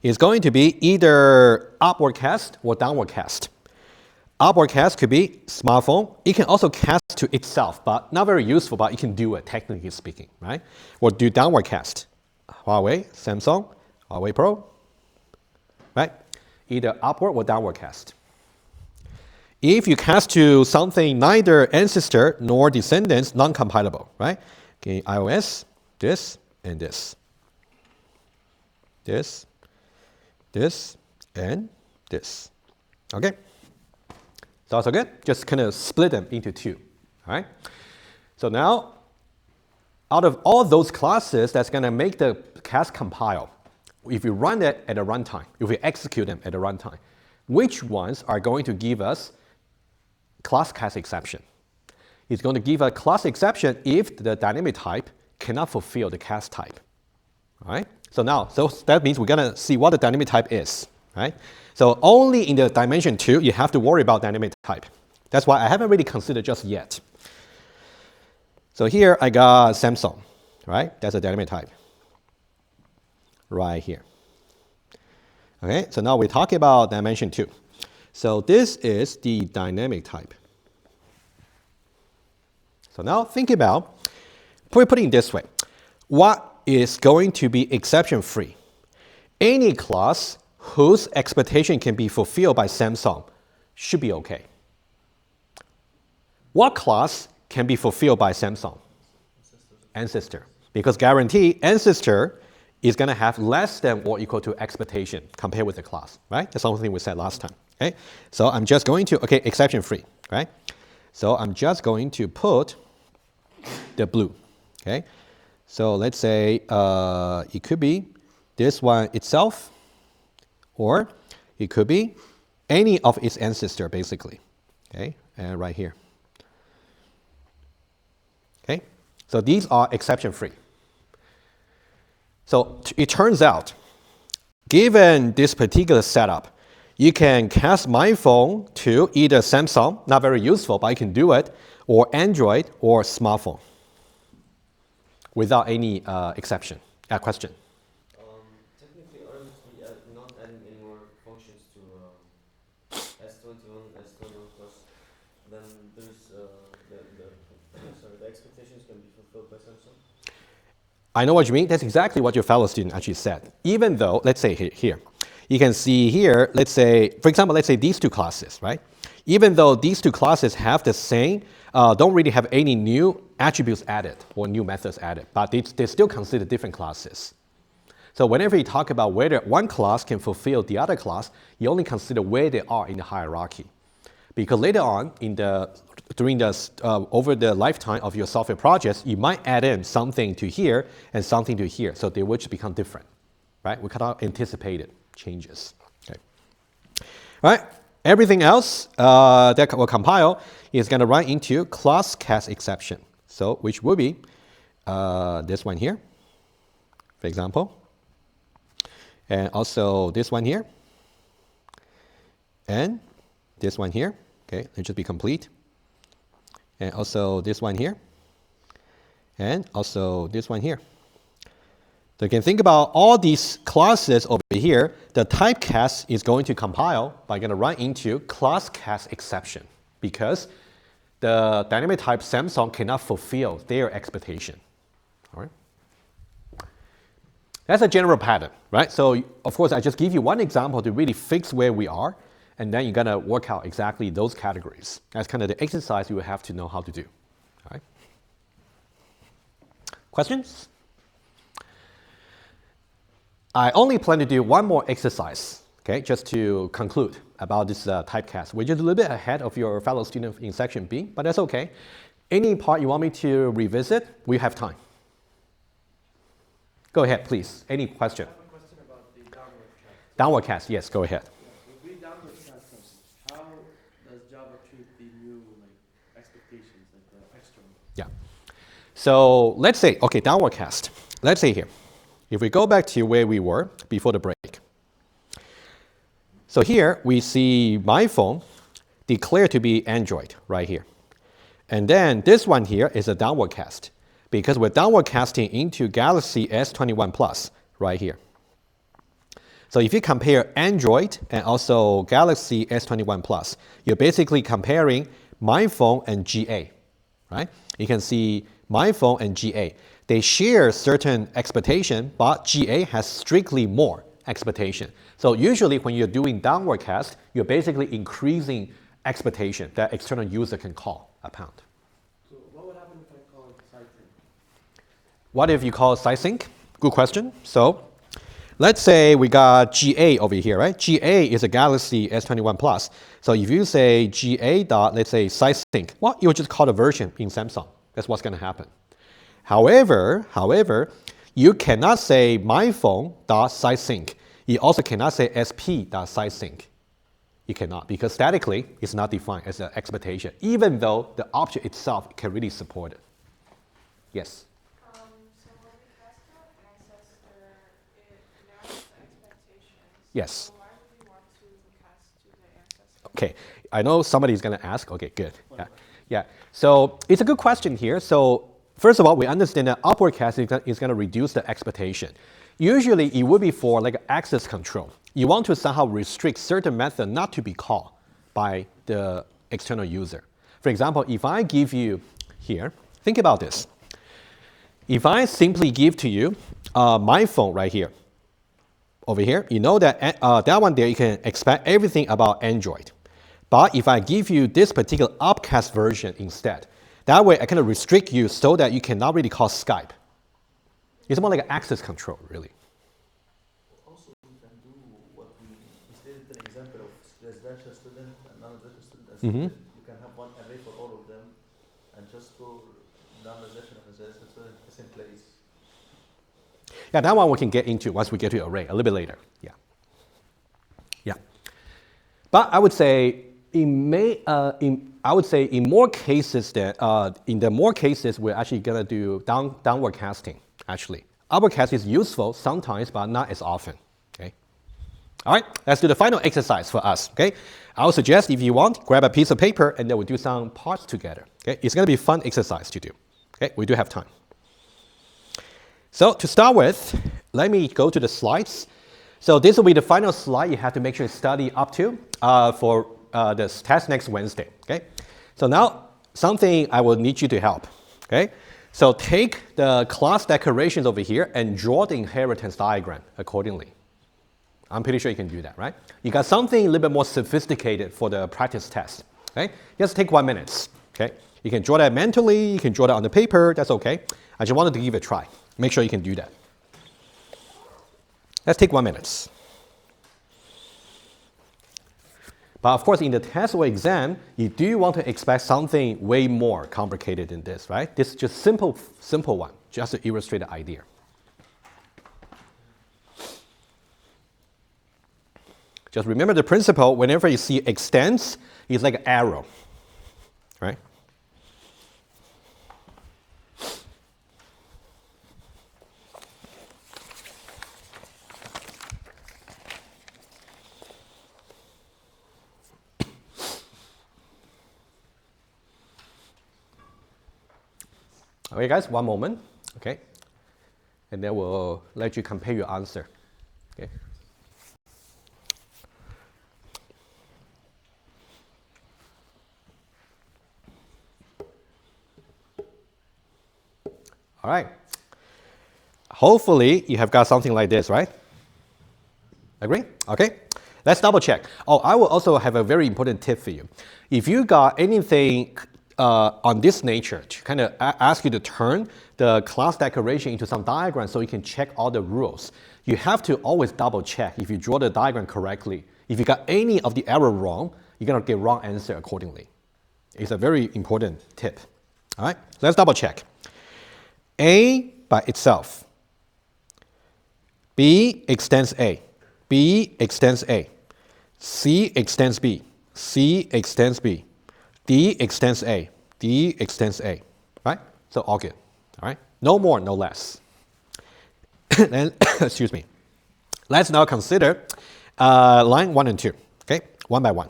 it's going to be either upward cast or downward cast. Upward cast could be smartphone. It can also cast to itself, but not very useful, but you can do it, technically speaking, right? Or do downward cast. Huawei, Samsung, Huawei Pro, right? Either upward or downward cast. If you cast to something neither ancestor nor descendants, non-compilable, right? Okay, iOS, this, and this. This, and this. Okay? So also good? Just kind of split them into 2, all right? So now, out of all those classes that's going to make the cast compile, if we run it at a runtime, if we execute them at a runtime, which ones are going to give us class cast exception? It's going to give a class exception if the dynamic type cannot fulfill the cast type. All right? So that means we're going to see what the dynamic type is. Right? So only in the dimension 2, you have to worry about dynamic type. That's why I haven't really considered just yet. So here I got Samsung, right? That's a dynamic type right here. Okay, so now we're talking about dimension 2. So this is the dynamic type. So now think about, put it this way. What is going to be exception-free? Any class whose expectation can be fulfilled by Samsung should be okay. What class can be fulfilled by Samsung? Ancestor. Because guarantee ancestor is going to have less than or equal to expectation compared with the class, right? That's something we said last time. Okay? So I'm just going to, okay, exception free, right? So I'm just going to put the blue, okay? So let's say it could be this one itself, or it could be any of its ancestor, basically, okay? And right here. Okay? So these are exception free. So it turns out, given this particular setup, you can cast my phone to either Samsung, not very useful, but I can do it, or Android, or smartphone, without any exception. Question? Technically, aren't we not adding any more functions to S21, S21 plus? Then there's the expectations can be fulfilled by Samsung. I know what you mean. That's exactly what your fellow student actually said. Even though, let's say here, you can see here, let's say, for example, let's say these two classes, right? Even though these two classes have the same, don't really have any new attributes added or new methods added, but they still consider different classes. So whenever you talk about whether one class can fulfill the other class, you only consider where they are in the hierarchy. Because later on, over the lifetime of your software projects, you might add in something to here and something to here, so they will just become different, right? We cannot anticipate changes. Okay. All right. Everything else that will compile is going to run into class cast exception. So which will be this one here, for example, and also this one here, and this one here. Okay, let's just be complete. And also this one here, and also this one here. So you can think about all these classes over here. The typecast is going to compile by going to run into class cast exception because the dynamic type Samsung cannot fulfill their expectation. All right. That's a general pattern, right? So of course, I just give you one example to really fix where we are, and then you're going to work out exactly those categories. That's kind of the exercise you will have to know how to do. All right. Questions? I only plan to do one more exercise, okay, just to conclude about this typecast, which is a little bit ahead of your fellow student in section B, but that's okay. Any part you want me to revisit, we have time. Go ahead, please. Any question? I have a question about the downward cast. Downward cast, yes, go ahead. If we downward cast them, how does Java treat the new expectations, like the external? Yeah. So let's say, okay, downward cast. Let's say here. If we go back to where we were before the break. So here we see my phone declared to be Android right here. And then this one here is a downward cast because we're downward casting into Galaxy S21 Plus right here. So if you compare Android and also Galaxy S21 Plus, you're basically comparing my phone and GA, right? You can see my phone and GA. They share certain expectation, but GA has strictly more expectation. So usually when you're doing downward cast, you're basically increasing expectation that external user can call upon. So what would happen if I call it side-sync? What if you call side-sync? Good question. So let's say we got GA over here, right? GA is a Galaxy S21 Plus. So if you say GA dot, let's say side-sync, well, you'll just call the version in Samsung. That's what's going to happen. However, you cannot say myphone.sitesync. You also cannot say sp.sitesync. You cannot, because statically, it's not defined as an expectation, even though the object itself can really support it. Yes? So when we cast to an ancestor, it narrows the expectations. Yes. So why would we want to cast to the ancestor? Okay, I know somebody's going to ask. Okay, good. Yeah. So it's a good question here. So first of all, we understand that upward casting is going to reduce the expectation. Usually, it would be for like access control. You want to somehow restrict certain method not to be called by the external user. For example, if I give you here, think about this. If I simply give to you my phone right here, over here, you know that that one there, you can expect everything about Android. But if I give you this particular upcast version instead, that way I kind of restrict you so that you cannot really call Skype. It's more like an access control, really. Also, we can do what we stated an example of residential student and non-residential student. And student. You can have one array for all of them and just store non-residential and residential student in the same place. Yeah, that one we can get into once we get to array a little bit later. Yeah. But I would say in more cases that in the more cases we're actually gonna do downward casting. Actually, upward casting is useful sometimes, but not as often. Okay. All right, let's do the final exercise for us. Okay, I would suggest if you want, grab a piece of paper and then we'll do some parts together. Okay, it's gonna be a fun exercise to do. Okay, we do have time. So to start with, let me go to the slides. So this will be the final slide you have to make sure you study up to for this test next Wednesday. Okay. So now something I will need you to help. Okay. So take the class decorations over here and draw the inheritance diagram accordingly. I'm pretty sure you can do that, right? You got something a little bit more sophisticated for the practice test. Okay. Just take 1 minute. Okay. You can draw that mentally. You can draw that on the paper. That's okay. I just wanted to give it a try. Make sure you can do that. Let's take 1 minute. But of course, in the test or exam, you do want to expect something way more complicated than this, right? This is just simple one, just to illustrate the idea. Just remember the principle, whenever you see extends, it's like an arrow, right? Okay, guys, 1 moment, okay? And then we'll let you compare your answer, okay? All right. Hopefully, you have got something like this, right? Agree? Okay. Let's double check. Oh, I will also have a very important tip for you. If you got anything on this nature to kind of ask you to turn the class decoration into some diagram so you can check all the rules, you have to always double check if you draw the diagram correctly. If you got any of the error wrong, you're going to get wrong answer accordingly. It's a very important tip. All right, let's double check. A by itself. B extends A. B extends A. C extends B. C extends B. D extends A. D extends A. Right? So all good. All right? No more, no less. Then, excuse me. Let's now consider line 1 and 2. Okay? One by one.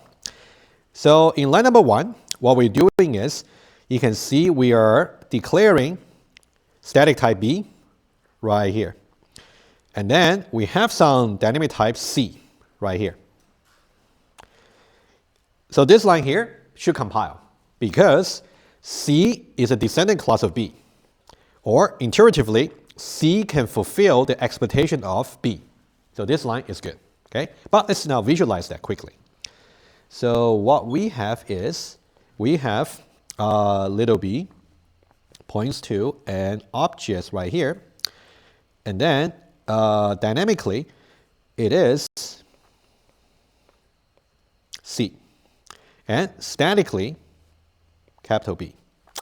So in line number 1, what we're doing is, you can see we are declaring static type B right here. And then we have some dynamic type C right here. So this line here should compile because C is a descendant class of B. Or intuitively, C can fulfill the expectation of B. So this line is good. Okay? But let's now visualize that quickly. So what we have is, we have little b points to an object right here. And then dynamically, it is C. And statically, capital B.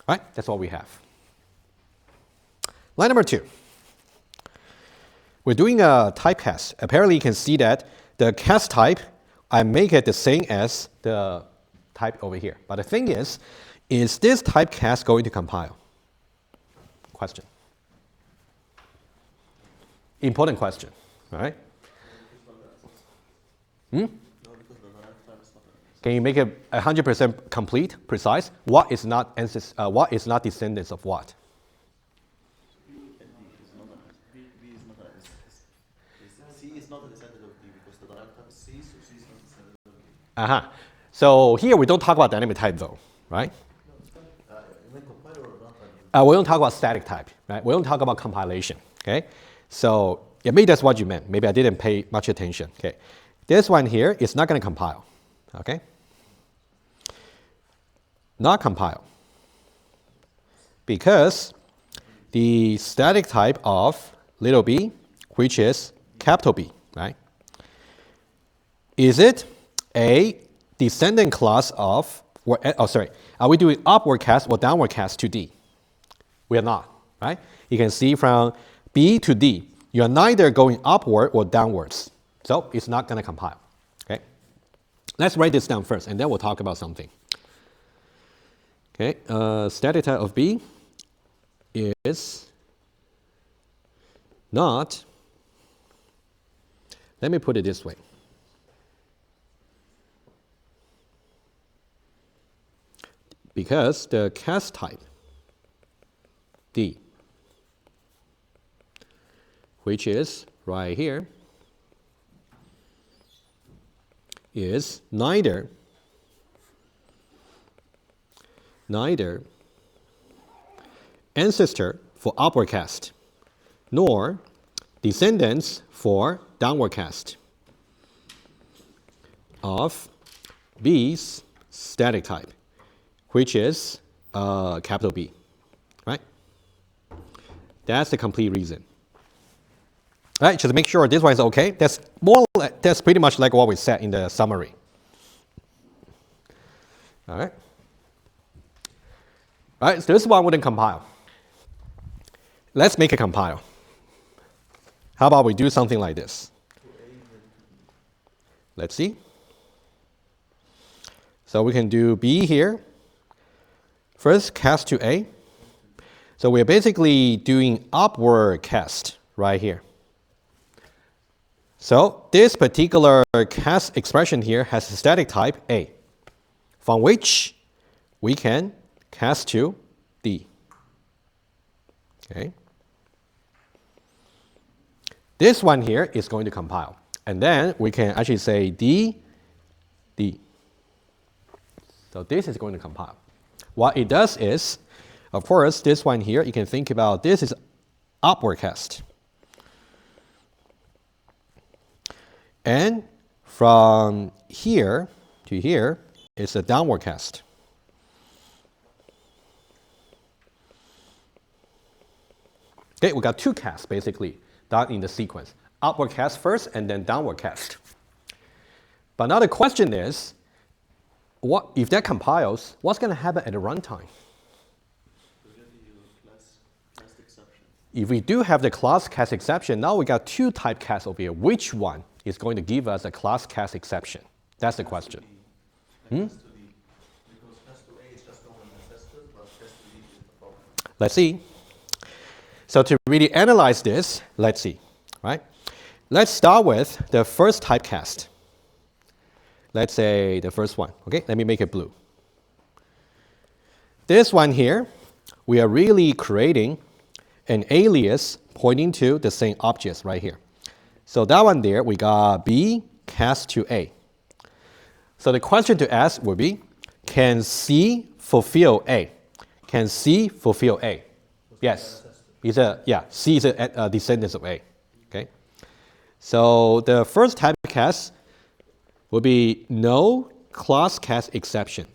All right, that's what we have. Line number 2. We're doing a typecast. Apparently, you can see that the cast type, I make it the same as the type over here. But the thing is this typecast going to compile? Question. Important question, right? Can you make it 100% complete, precise? What is not descendants of what? C is not a descendant of D because the dynamic type is C, so C is not a descendant of D. So here we don't talk about dynamic type though, right? You mean compiler or runtime? We don't talk about static type, right? We don't talk about compilation, okay? So yeah, maybe that's what you meant. Maybe I didn't pay much attention, okay? This one here is not going to compile, okay? Not compile. Because the static type of little b, which is capital B, right? Is it a descendant class of, are we doing upward cast or downward cast to D? We are not, right? You can see from B to D, you are neither going upward or downwards. So it's not going to compile, okay? Let's write this down first, and then we'll talk about something. Okay, static type of B is not, let me put it this way. Because the cast type D, which is right here, is neither ancestor for upward cast nor descendants for downward cast of B's static type, which is capital B, right? That's the complete reason. All right, just to make sure this one is okay. That's pretty much like what we said in the summary. All right. All right, so this one wouldn't compile. Let's make it compile. How about we do something like this? Let's see. So we can do B here. First, cast to A. So we're basically doing upward cast right here. So this particular cast expression here has a static type A, from which we can cast to D. Okay. This one here is going to compile. And then we can actually say D, D. So this is going to compile. What it does is, of course, this one here, you can think about this is upward cast. And from here to here is a downward cast. Okay, we got two casts basically done in the sequence. Upward cast first and then downward cast. But now the question is, what if that compiles, what's going to happen at the runtime? If we do have the class cast exception, now we got two type casts over here. Which one is going to give us a class cast exception? That's the question. Because cast to A is just normal ancestor, but cast to D is the problem. Let's see. So to really analyze this, let's see, right? Let's start with the first typecast. Let's say the first one, okay? Let me make it blue. This one here, we are really creating an alias pointing to the same objects right here. So that one there, we got B cast to A. So the question to ask would be, can C fulfill A? Can C fulfill A? Yes. C is a descendant of A. Okay. So the first typecast will be no class cast exception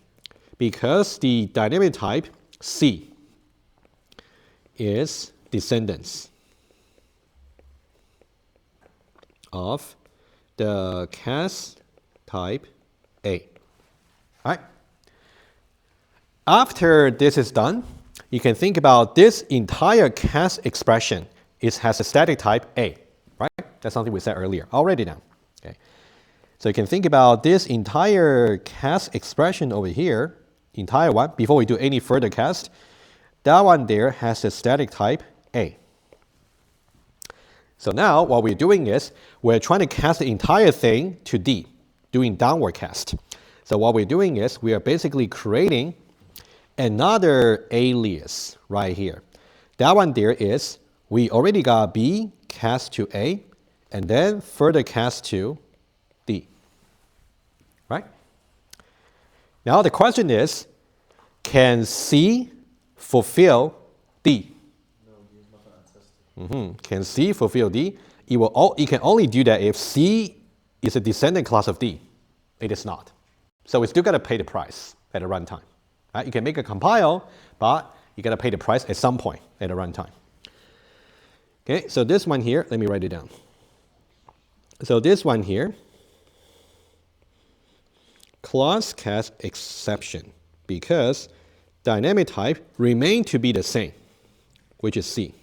because the dynamic type C is descendants of the cast type A. All right. After this is done, you can think about this entire cast expression has a static type A, right? That's something we said earlier. I'll write it down. Okay. So you can think about this entire cast expression over here, entire one, before we do any further cast. That one there has a static type A. So now what we're doing is we're trying to cast the entire thing to D, doing downward cast. So what we're doing is we are basically creating another alias right here. That one there is we already got B cast to A and then further cast to D. Right? Now the question is, can C fulfill D? No, D is not an ancestor. Can C fulfill D? It can only do that if C is a descendant class of D. It is not. So we still got to pay the price at the runtime. Right? You can make a compile, but you got to pay the price at some point at the runtime. Okay, so this one here, let me write it down. So this one here, class cast exception, because dynamic type remain to be the same, which is C.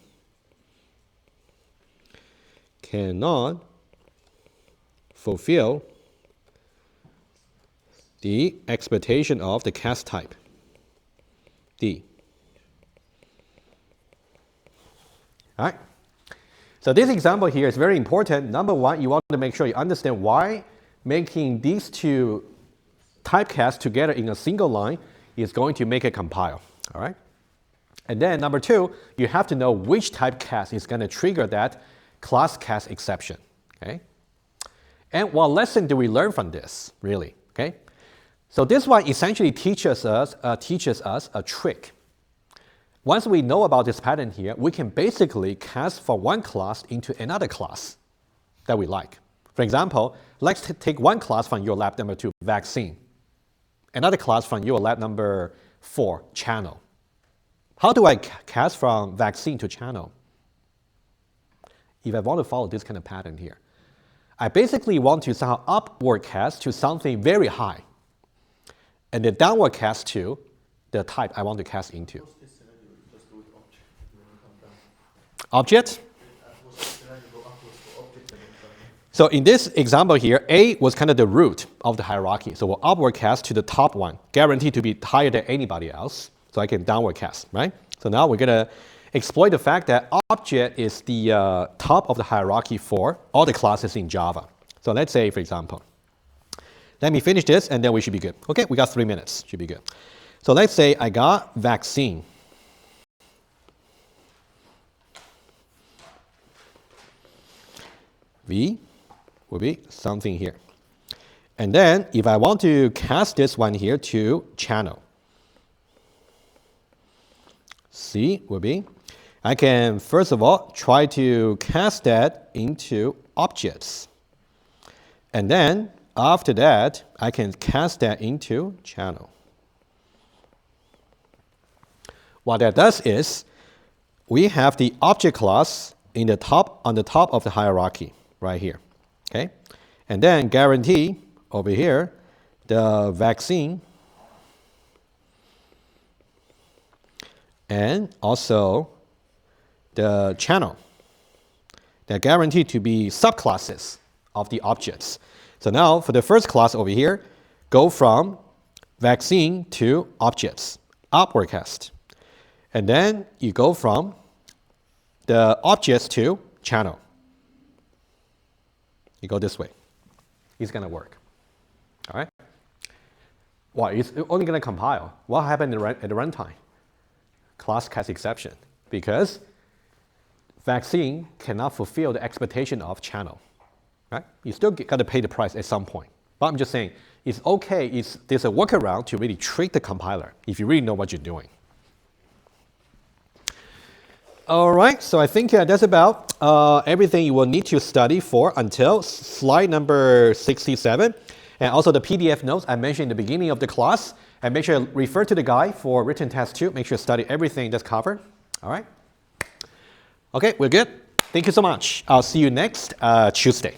Cannot fulfill the expectation of the cast type, D. All right. So this example here is very important. Number one, you want to make sure you understand why making these two typecasts together in a single line is going to make a compile. All right. And then number two, you have to know which typecast is going to trigger that class cast exception. Okay. And what lesson do we learn from this, really? Okay. So this one essentially teaches us a trick. Once we know about this pattern here, we can basically cast from one class into another class that we like. For example, let's take one class from your lab number 2, vaccine. Another class from your lab number 4, channel. How do I cast from vaccine to channel? If I want to follow this kind of pattern here, I basically want to somehow upward cast to something very high, and then downward cast to the type I want to cast into. Worst case scenario, you just do it object and then you come down. Object? Worst case scenario, go upwards to object and then come down. So in this example here, A was kind of the root of the hierarchy. So we'll upward cast to the top one, guaranteed to be higher than anybody else. So I can downward cast, right? So now we're going to exploit the fact that object is the top of the hierarchy for all the classes in Java. So let's say, for example, let me finish this and then we should be good. Okay, we got 3 minutes, should be good. So let's say I got vaccine. V will be something here. And then if I want to cast this one here to channel, C will be, I can first of all try to cast that into objects. And then after that, I can cast that into channel. What that does is we have the object class on the top of the hierarchy right here. Okay? And then guarantee over here the vaccine and also the channel. They're guaranteed to be subclasses of the objects. So now for the first class over here, go from vaccine to objects, upward cast. And then you go from the objects to channel. You go this way. It's going to work. All right? Well, it's only going to compile. What happened at the runtime? Class cast exception. Because vaccine cannot fulfill the expectation of channel. Right? You still got to pay the price at some point. But I'm just saying, it's okay. There's a workaround to really trick the compiler if you really know what you're doing. All right, so I think that's about everything you will need to study for until slide number 67. And also the PDF notes I mentioned in the beginning of the class. And make sure you refer to the guide for written test 2. Make sure you study everything that's covered. All right? Okay, we're good. Thank you so much. I'll see you next Tuesday.